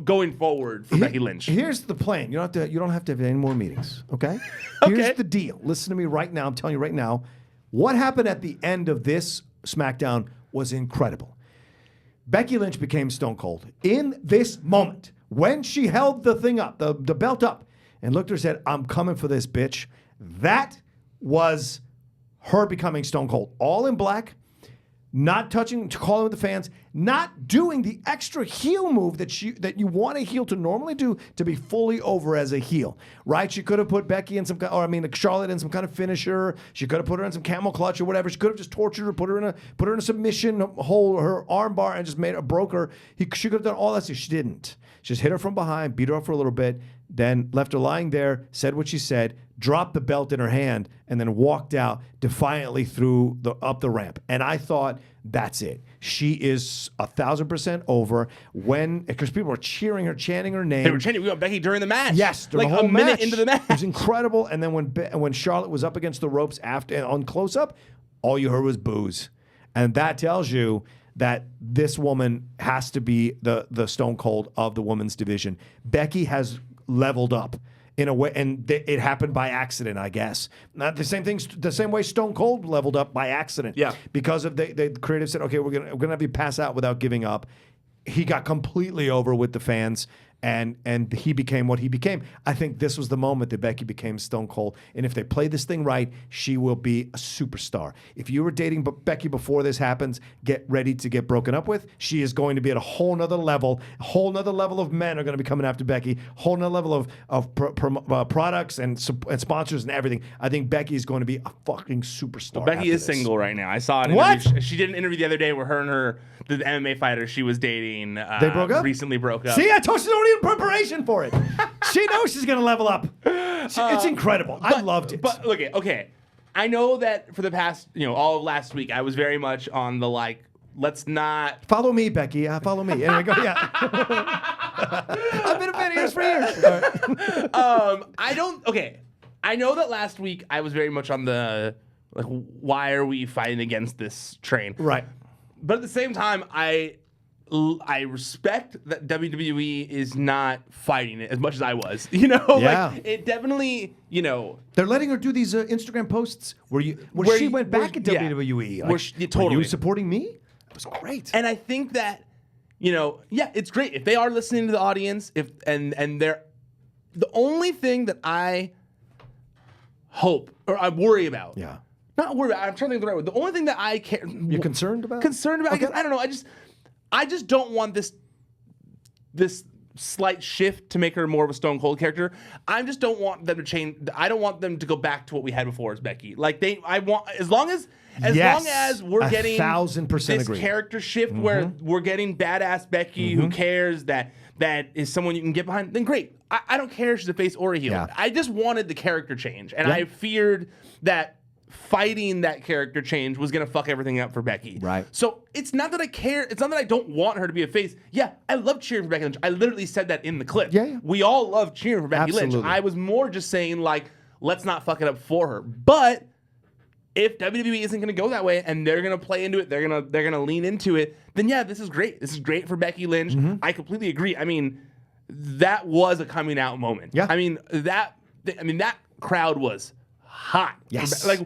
going forward for Becky Lynch. Here's the plan. You don't have to have any more meetings. Okay? Here's the deal. Listen to me right now. I'm telling you right now. What happened at the end of this SmackDown was incredible. Becky Lynch became Stone Cold in this moment. When she held the thing up, the belt up, and looked at her and said, I'm coming for this, bitch. That was her becoming Stone Cold. All in black, not touching, calling with the fans, not doing the extra heel move that you want a heel to normally do to be fully over as a heel, right? She could have put Becky in Charlotte in some kind of finisher. She could have put her in some camel clutch or whatever. She could have just tortured her, put her in a submission hold, her arm bar, and just broke her. She could have done all that stuff. She didn't. She just hit her from behind, beat her up for a little bit, then left her lying there, said what she said, dropped the belt in her hand, and then walked out defiantly up the ramp. And I thought, that's it. She is 1,000% over. Because people were cheering her, chanting her name. They were chanting, we got Becky during the match. Yes, like the whole a minute match. into the match. It was incredible. And then when Charlotte was up against the ropes after on close up, all you heard was boos. And that tells you that this woman has to be the Stone Cold of the women's division. Becky has leveled up in a way, and it happened by accident, I guess. Not the same way Stone Cold leveled up by accident. Yeah, because of the creative said, okay, we're gonna have you pass out without giving up. He got completely over with the fans. And he became what he became. I think this was the moment that Becky became Stone Cold. And if they play this thing right, she will be a superstar. If you were dating Becky before this happens, get ready to get broken up with. She is going to be at a whole nother level. A whole nother level of men are going to be coming after Becky. A whole nother level of products and sponsors and everything. I think Becky is going to be a fucking superstar. Well, Becky is single right now. I saw it. What? She did an interview the other day where the MMA fighter she was dating they broke up? Recently broke up. See, I told you in preparation for it. She knows she's going to level up. It's incredible. I loved it. But look, okay. I know that for the past, all of last week, I was very much on the let's not follow me, Becky. Follow me. Anyway, go. Yeah. I've been a fan of yours for years. I know that last week I was very much on the why are we fighting against this train? Right. But at the same time, I respect that WWE is not fighting it as much as I was. It definitely, They're letting her do these Instagram posts where she went back at WWE. Totally. Were you supporting me? It was great. And I think that, it's great. If they are listening to the audience, and they're the only thing that I hope or I worry about. Yeah. Not worry about. I'm trying to think of the right word. The only thing that I care. You're concerned about? Concerned about. Okay. I don't know. I just don't want this slight shift to make her more of a Stone Cold character. I just don't want them to change. I don't want them to go back to what we had before as Becky. I want as long as we're getting 1,000% this agree. Character shift where we're getting badass Becky who cares that is someone you can get behind. Then great. I don't care if she's a face or a heel. Yeah. I just wanted the character change, and I feared that fighting that character change was going to fuck everything up for Becky. Right. So it's not that I care. It's not that I don't want her to be a face. Yeah, I love cheering for Becky Lynch. I literally said that in the clip. Yeah. We all love cheering for Becky Absolutely. Lynch. I was more just saying let's not fuck it up for her. But if WWE isn't going to go that way and they're going to play into it, they're going to lean into it, then yeah, this is great. This is great for Becky Lynch. I completely agree. I mean, that was a coming out moment. Yeah. I mean, that crowd was hot. Yes. Like,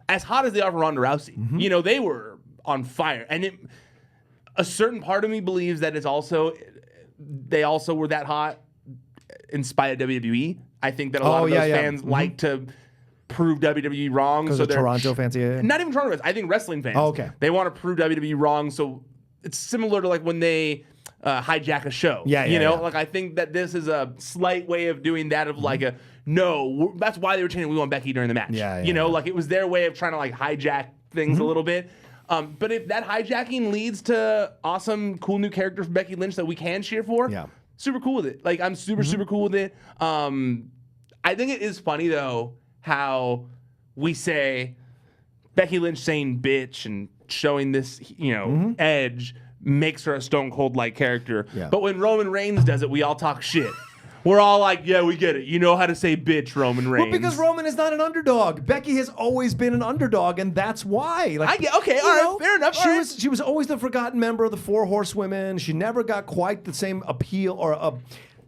as hot as they are for Ronda Rousey. You know, they were on fire. And a certain part of me believes that they also were that hot in spite of WWE. I think that a lot of those fans like to prove WWE wrong. Because so they're Toronto fans, not even Toronto fans. I think wrestling fans. Oh, okay. They want to prove WWE wrong. So it's similar to like when they hijack a show. You know, like I think that this is a slight way of doing that. Of like that's why they were chanting, we want Becky during the match. You know, like it was their way of trying to like hijack things a little bit. But if that hijacking leads to awesome, cool new character for Becky Lynch that we can cheer for, super cool with it. Like I'm super cool with it. I think it is funny though how we say Becky Lynch saying bitch and showing this, edge makes her a Stone Cold like character. But when Roman Reigns does it, we all talk shit. We're all like, yeah, we get it. You know how to say bitch, Roman Reigns. Well, because Roman is not an underdog. Becky has always been an underdog, and that's why. Like, Fair enough. She was always the forgotten member of the Four Horsewomen. She never got quite the same appeal or a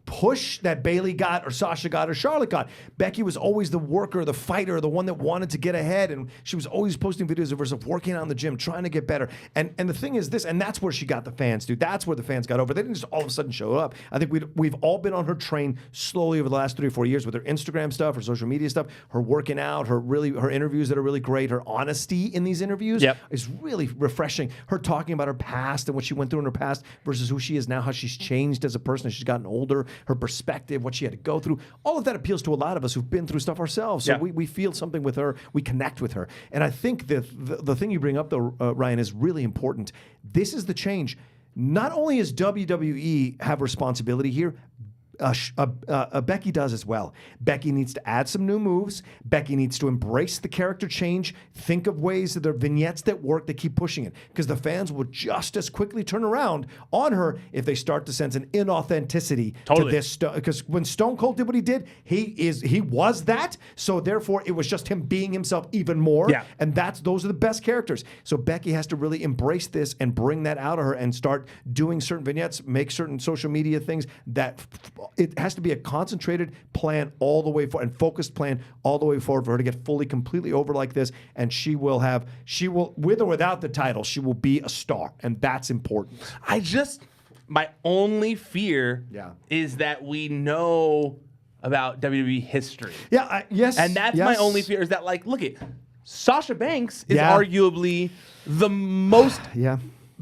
push that Bayley got or Sasha got or Charlotte got. Becky was always the worker, the fighter, the one that wanted to get ahead, and she was always posting videos of herself working out in the gym, trying to get better. And the thing is this, and that's where she got the fans, dude. That's where the fans got over. They didn't just all of a sudden show up. I think we've all been on her train slowly over the last 3 or 4 years with her Instagram stuff, her social media stuff, her working out, her interviews that are really great, her honesty in these interviews is really refreshing. Her talking about her past and what she went through in her past versus who she is now, how she's changed as a person as she's gotten older, her perspective, what she had to go through. All of that appeals to a lot of us who've been through stuff ourselves. So we feel something with her. We connect with her. And I think the thing you bring up, though, Ryan, is really important. This is the change. Not only does WWE have responsibility here, Becky does as well. Becky needs to add some new moves. Becky needs to embrace the character change. Think of ways that there are vignettes that work that keep pushing it, because the fans will just as quickly turn around on her if they start to sense an inauthenticity to this. Because when Stone Cold did what he did, he was that. So therefore, it was just him being himself even more. And those are the best characters. So Becky has to really embrace this and bring that out of her and start doing certain vignettes, make certain social media things that. It has to be a concentrated plan all the way forward and focused plan all the way forward for her to get fully, completely over like this. And she will, with or without the title, she will be a star. And that's important. My only fear is that we know about WWE history. Yes. And that's my only fear is that, like, look at Sasha Banks is arguably the most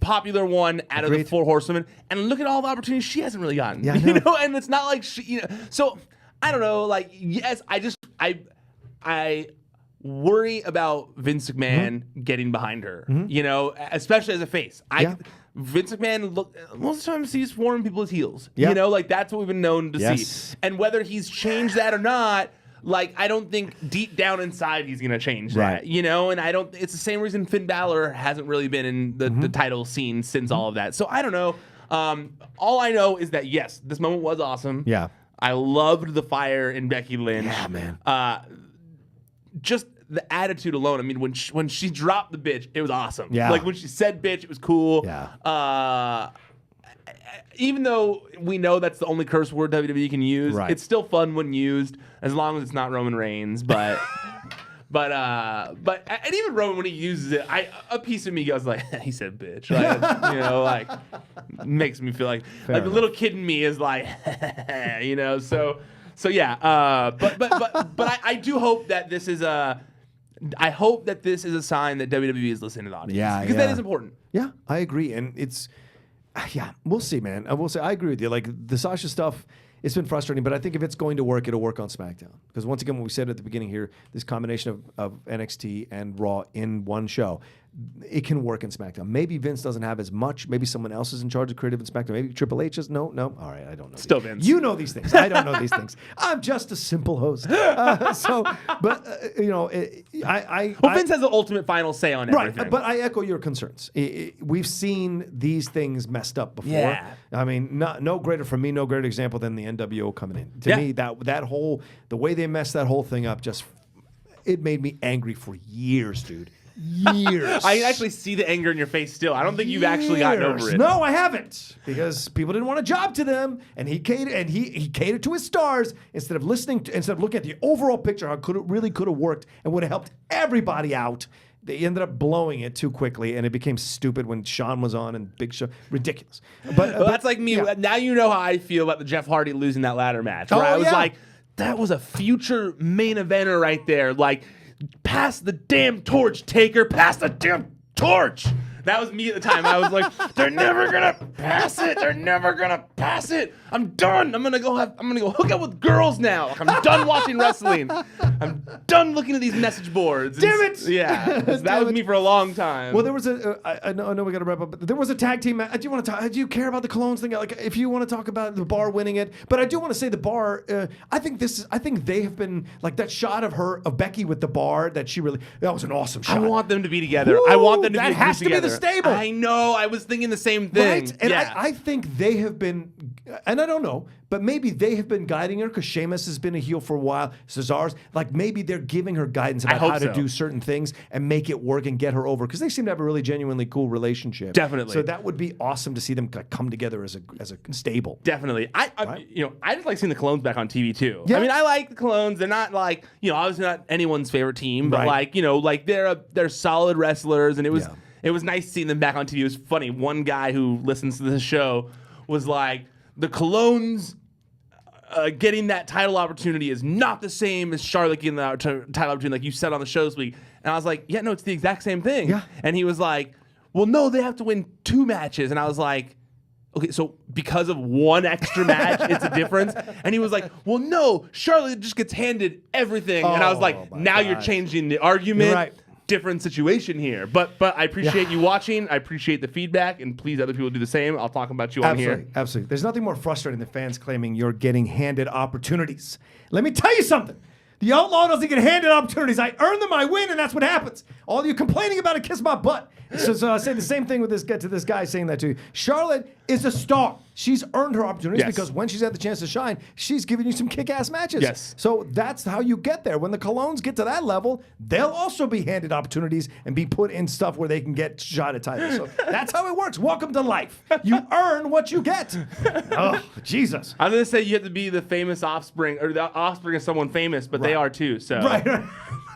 popular one out of the Four Horsewomen, and look at all the opportunities she hasn't really gotten. You know, and it's not like she, so I don't know. Like, yes, I worry about Vince McMahon getting behind her. You know, especially as a face. Vince McMahon most of the time sees foreign people as heels. You know, like that's what we've been known to see. And whether he's changed that or not. Like, I don't think deep down inside he's going to change that, you know? And it's the same reason Finn Balor hasn't really been in the title scene since all of that. So I don't know. All I know is that, yes, this moment was awesome. I loved the fire in Becky Lynch. Yeah, man. Just the attitude alone. I mean, when she dropped the bitch, it was awesome. Like, when she said bitch, it was cool. Even though we know that's the only curse word WWE can use, it's still fun when used, as long as it's not Roman Reigns. But and even Roman, when he uses it, a piece of me goes like, he said bitch, like, you know, like makes me feel like the little kid in me is like, you know. So yeah. But I do hope that this is a. I hope that this is a sign that WWE is listening to the audience. Because that is important. Yeah, I agree, and it's. We'll see, man. I will say I agree with you. Like the Sasha stuff, it's been frustrating, but I think if it's going to work, it'll work on SmackDown. Because once again, what we said at the beginning here, this combination of NXT and Raw in one show, it can work in SmackDown. Maybe Vince doesn't have as much. Maybe someone else is in charge of creative in SmackDown. Maybe Triple H is. No. All right, I don't know. Still Vince. You know these things. I don't know these things. I'm just a simple host. Vince has the ultimate final say on everything. Right, but I echo your concerns. We've seen these things messed up before. Yeah. I mean, no greater for me, no greater example than the NWO coming in. To me, the way they messed that whole thing up, it made me angry for years, dude. Years. I actually see the anger in your face still. I don't think you've actually gotten over it. No, I haven't, because people didn't want a job to them, and he catered to his stars instead of looking at the overall picture, how it really could have worked and would have helped everybody out. They ended up blowing it too quickly, and it became stupid when Shawn was on and Big Show. Ridiculous. But that's like me. Yeah. Now you know how I feel about the Jeff Hardy losing that ladder match. Where I was like, that was a future main eventer right there. Like, pass the damn torch, Taker. Pass the damn torch. That was me at the time. I was like, they're never gonna pass it. They're never gonna pass it. I'm done. I'm gonna go hook up with girls now. Like, I'm done watching wrestling. I'm done looking at these message boards. Damn it! Yeah, that was me for a long time. Well, there was I know we got to wrap up, but there was a tag team match. Do you care about the Colognes thing? Like, if you want to talk about the Bar winning it, but I do want to say the Bar. I think they have been like that shot of Becky with the Bar that was an awesome shot. I want them to be together. I want them to be together. That has to be the stable. I know. I was thinking the same thing. Right? And I think they have been, and I don't know, but maybe they have been guiding her because Sheamus has been a heel for a while. Cesar's, like, maybe they're giving her guidance about how to do certain things and make it work and get her over, because they seem to have a really genuinely cool relationship. Definitely. So that would be awesome to see them come together as a stable. Definitely. I just like seeing the Colognes back on TV too. Yeah. I mean, I like the Colognes. They're not like, obviously not anyone's favorite team, but they're solid wrestlers, and it was nice seeing them back on TV. It was funny. One guy who listens to this show was like, the Colognes getting that title opportunity is not the same as Charlotte getting that title opportunity, like you said on the show this week. And I was like, yeah, no, it's the exact same thing. Yeah. And he was like, well, no, they have to win 2 matches. And I was like, okay, so because of 1 extra match, it's a difference? And he was like, well, no, Charlotte just gets handed everything. And I was like, now you're changing the argument. You're right. Different situation here, but I appreciate you watching. I appreciate the feedback, and please, other people do the same. I'll talk about you on here. Absolutely. There's nothing more frustrating than fans claiming you're getting handed opportunities. Let me tell you something. The Outlaw doesn't get handed opportunities. I earn them, I win, and that's what happens. All you complaining about it, kiss my butt. So I say the same thing with this guy saying that to you. Charlotte is a star. She's earned her opportunities because when she's had the chance to shine, she's giving you some kick-ass matches. Yes. So that's how you get there. When the Colognes get to that level, they'll also be handed opportunities and be put in stuff where they can get shot at titles. So that's how it works. Welcome to life. You earn what you get. Oh, Jesus. I was going to say you have to be the famous offspring, or the offspring of someone famous, but they are too. So. Right.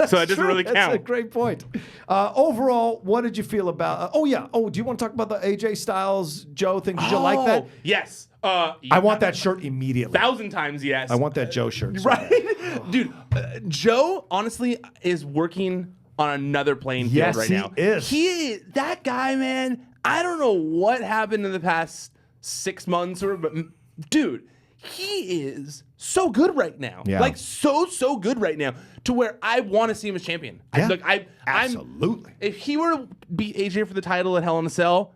So it doesn't really count. That's a great point. Overall, what did you feel about? Do you want to talk about the AJ Styles Joe thing? Did you like that? Yes. I want that shirt immediately. 1,000 times yes. I want that Joe shirt. Right, dude. Joe honestly is working on another playing field right now. Yes, he is. That guy, man. I don't know what happened in the past 6 months, but dude, he is so good right now. Yeah. Like so good right now, to where I want to see him as champion. Yeah. Absolutely. If he were to beat AJ for the title at Hell in a Cell,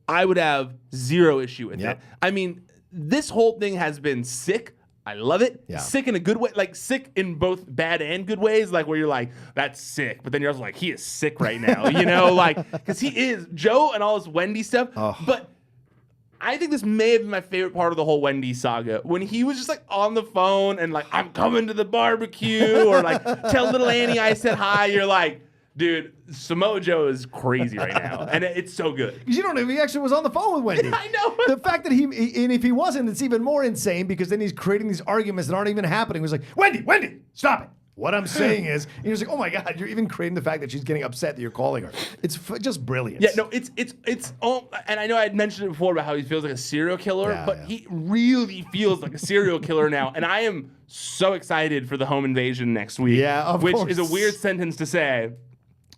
I would have 0 issue with it. I mean, this whole thing has been sick. I love it. Yeah. Sick in a good way, like sick in both bad and good ways, like where you're like, that's sick. But then you're also like, he is sick right now, like, because he is. Joe and all his Wendy stuff. Oh. But I think this may have been my favorite part of the whole Wendy saga, when he was just like on the phone and like, I'm coming to the barbecue, or like, tell little Annie I said hi. You're like, dude, Samoa Joe is crazy right now, and it's so good. Because you don't know if he actually was on the phone with Wendy. I know. The fact that and if he wasn't, it's even more insane, because then he's creating these arguments that aren't even happening. He was like, Wendy, stop it. What I'm saying is, he was like, oh my God, you're even creating the fact that she's getting upset that you're calling her. It's just brilliant. Yeah, no, it's all, and I know I had mentioned it before about how he feels like a serial killer, but he really feels like a serial killer now, and I am so excited for the home invasion next week. Yeah, of which course. is a weird sentence to say.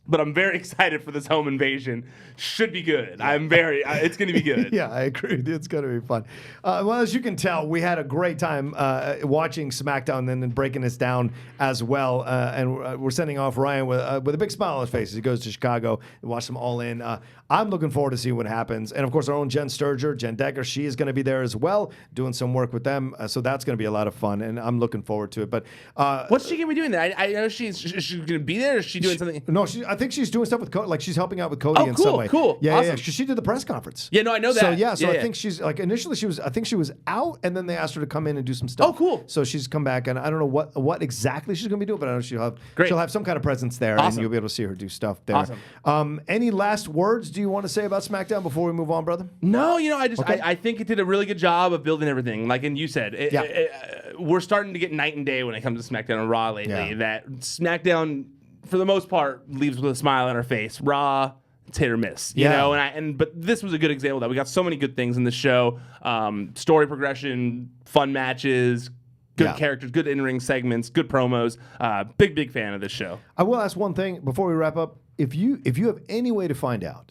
but I'm very excited for this home invasion. Should be good. It's going to be good. Yeah, I agree. It's going to be fun. Well, as you can tell, we had a great time watching SmackDown and then breaking this down as well. And we're sending off Ryan with a big smile on his face as he goes to Chicago and watch them all in. I'm looking forward to seeing what happens. And of course, our own Jen Sturger, Jen Decker, she is going to be there as well, doing some work with them. So that's going to be a lot of fun, and I'm looking forward to it. But what's she going to be doing there? I know she's going to be there. Or is she doing something? No, I think she's doing stuff with Cody. Like she's helping out with Cody in some way. Cool. Yeah, awesome. yeah. She did the press conference. Yeah, no, I know that. So I think she's like initially I think she was out, and then they asked her to come in and do some stuff. Oh, cool. So she's come back, and I don't know what exactly she's going to be doing, but I know she'll have some kind of presence there, and you'll be able to see her do stuff there. Awesome. Any last words do you want to say about SmackDown before we move on, brother? No, I think it did a really good job of building everything. Like, and you said, we're starting to get night and day when it comes to SmackDown and Raw lately. Yeah. That SmackDown, for the most part, leaves with a smile on our face. Raw, it's hit or miss, you know. But this was a good example of that. We got so many good things in the show: story progression, fun matches, good characters, good in-ring segments, good promos. Big fan of this show. I will ask one thing before we wrap up. If you have any way to find out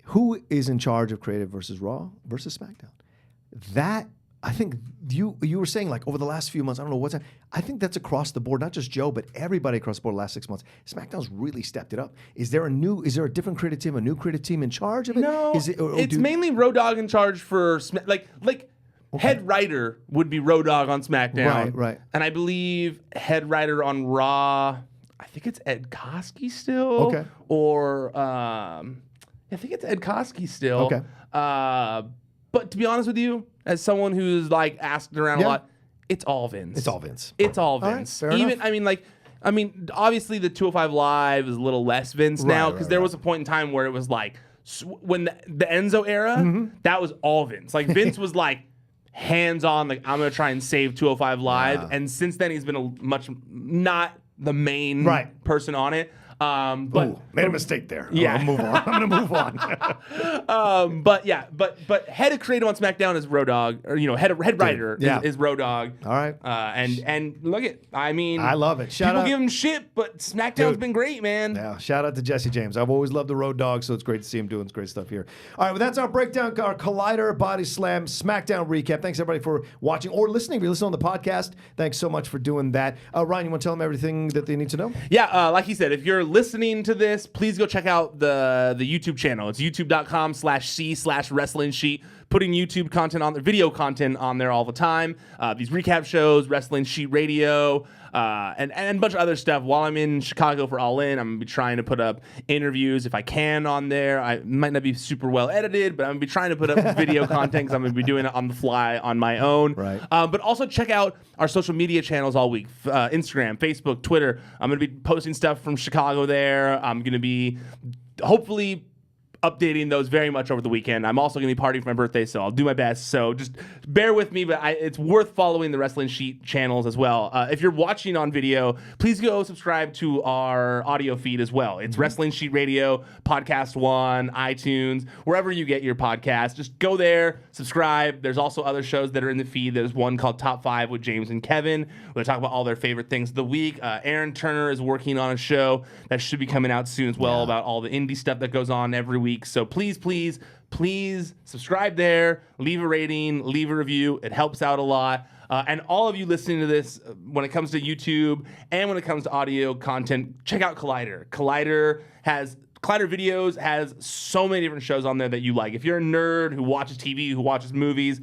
who is in charge of creative versus Raw versus SmackDown, that I think you were saying like over the last few months, I don't know what's that. I think that's across the board, not just Joe, but everybody across the board the last 6 months. SmackDown's really stepped it up. Is there a different creative team, a new creative team in charge of it? No, it's mainly Road Dogg in charge for head writer would be Road Dogg on SmackDown. Right. And I believe head writer on Raw, I think it's Ed Koskey still. Okay. Or I think it's Ed Koskey still. Okay. But to be honest with you, as someone who's like asked around a lot, it's all Vince. It's all Vince. It's all Vince. Right, fair enough. I mean, obviously the 205 Live is a little less Vince now because there was a point in time where it was like when the Enzo era, that was all Vince. Like Vince was like hands on, like I'm gonna try and save 205 Live, and since then he's been not the main person on it. Made a mistake there. Yeah. I'm gonna move on. But head of creative on SmackDown is Road Dogg, or head writer is Road Dogg. All right. And look I love it. People give him shit, but SmackDown's been great, man. Yeah. Shout out to Jesse James. I've always loved the Road Dogg, so it's great to see him doing great stuff here. All right, well, that's our breakdown, our Collider Bodyslam SmackDown recap. Thanks everybody for watching or listening. If you listen on the podcast, thanks so much for doing that. Ryan, you want to tell them everything that they need to know? Yeah, like he said, if you're listening to this, please go check out the YouTube channel. It's youtube.com/c/wrestling sheet. Putting YouTube content on there, video content on there all the time. These recap shows, Wrestling Sheet Radio, and a bunch of other stuff. While I'm in Chicago for All In, I'm going to be trying to put up interviews if I can on there. I might not be super well edited, but I'm going to be trying to put up video content because I'm going to be doing it on the fly on my own. Right. But also check out our social media channels all week. Instagram, Facebook, Twitter. I'm going to be posting stuff from Chicago there. I'm going to be hopefully updating those very much over the weekend. I'm also going to be partying for my birthday, so I'll do my best. So just bear with me, but it's worth following the Wrestling Sheet channels as well. If you're watching on video, please go subscribe to our audio feed as well. It's Wrestling Sheet Radio, Podcast One, iTunes, wherever you get your podcast. Just go there, subscribe. There's also other shows that are in the feed. There's one called Top 5 with James and Kevin, where they talk about all their favorite things of the week. Aaron Turner is working on a show that should be coming out soon as well about all the indie stuff that goes on every week. So please subscribe there, leave a rating, leave a review. It helps out a lot. And all of you listening to this, when it comes to YouTube and when it comes to audio content, check out Collider. Collider Videos has so many different shows on there that you like. If you're a nerd who watches TV, who watches movies,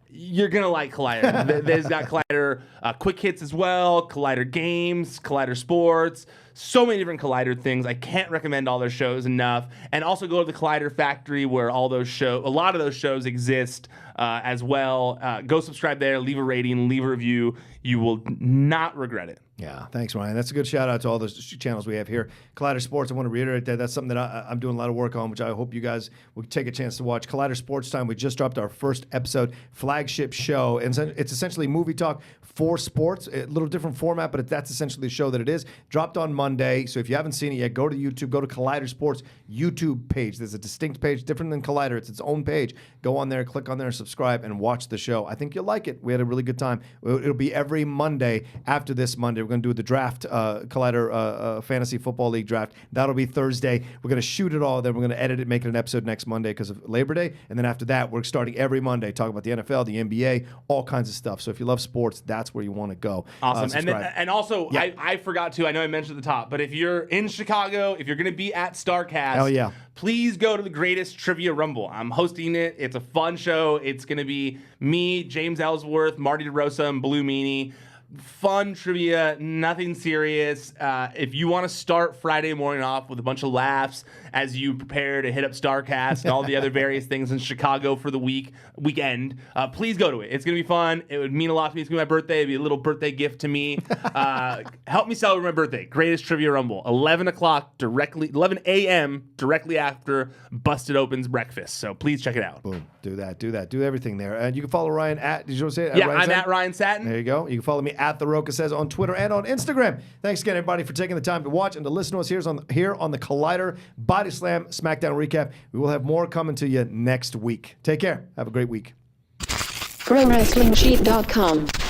you're going to like Collider. They've got Collider Quick Hits as well, Collider Games, Collider Sports, so many different Collider things. I can't recommend all their shows enough. And also go to the Collider Factory where a lot of those shows exist as well. Go subscribe there, leave a rating, leave a review. You will not regret it. Yeah, thanks, Ryan. That's a good shout out to all those channels we have here. Collider Sports, I want to reiterate that. That's something that I'm doing a lot of work on, which I hope you guys will take a chance to watch. Collider Sports Time, we just dropped our first episode, flagship show. And it's essentially movie talk for sports, a little different format, but that's essentially the show that it is. Dropped on Monday. Monday. So if you haven't seen it yet, go to YouTube, go to Collider Sports YouTube page. There's a distinct page, different than Collider. It's its own page. Go on there, click on there, subscribe, and watch the show. I think you'll like it. We had a really good time. It'll be every Monday after this Monday. We're going to do the draft, Collider Fantasy Football League draft. That'll be Thursday. We're going to shoot it all. Then we're going to edit it, make it an episode next Monday because of Labor Day. And then after that, we're starting every Monday, talking about the NFL, the NBA, all kinds of stuff. So if you love sports, that's where you want to go. Awesome. And also, yeah. I forgot to, I know I mentioned at the top, but if you're in Chicago, if you're going to be at StarCast, hell yeah, please go to the Greatest Trivia Rumble. I'm hosting it. It's a fun show. It's going to be me, James Ellsworth, Marty DeRosa, and Blue Meanie. Fun trivia, nothing serious. If you want to start Friday morning off with a bunch of laughs as you prepare to hit up StarCast and all the other various things in Chicago for the weekend, please go to it. It's going to be fun. It would mean a lot to me. It's going to be my birthday. It'd be a little birthday gift to me. Help me celebrate my birthday. Greatest Trivia Rumble, 11 a.m. directly after Busted Open's breakfast. So please check it out. Boom. Do that. Do everything there. And you can follow Ryan at, did you want to say it? Yeah, I'm at Ryan Satin. There you go. You can follow me at The Rocha Says on Twitter and on Instagram. Thanks again, everybody, for taking the time to watch and to listen to us here on the Collider Bodyslam Smackdown recap. We will have more coming to you next week. Take care. Have a great week. ProWrestlingSheet.com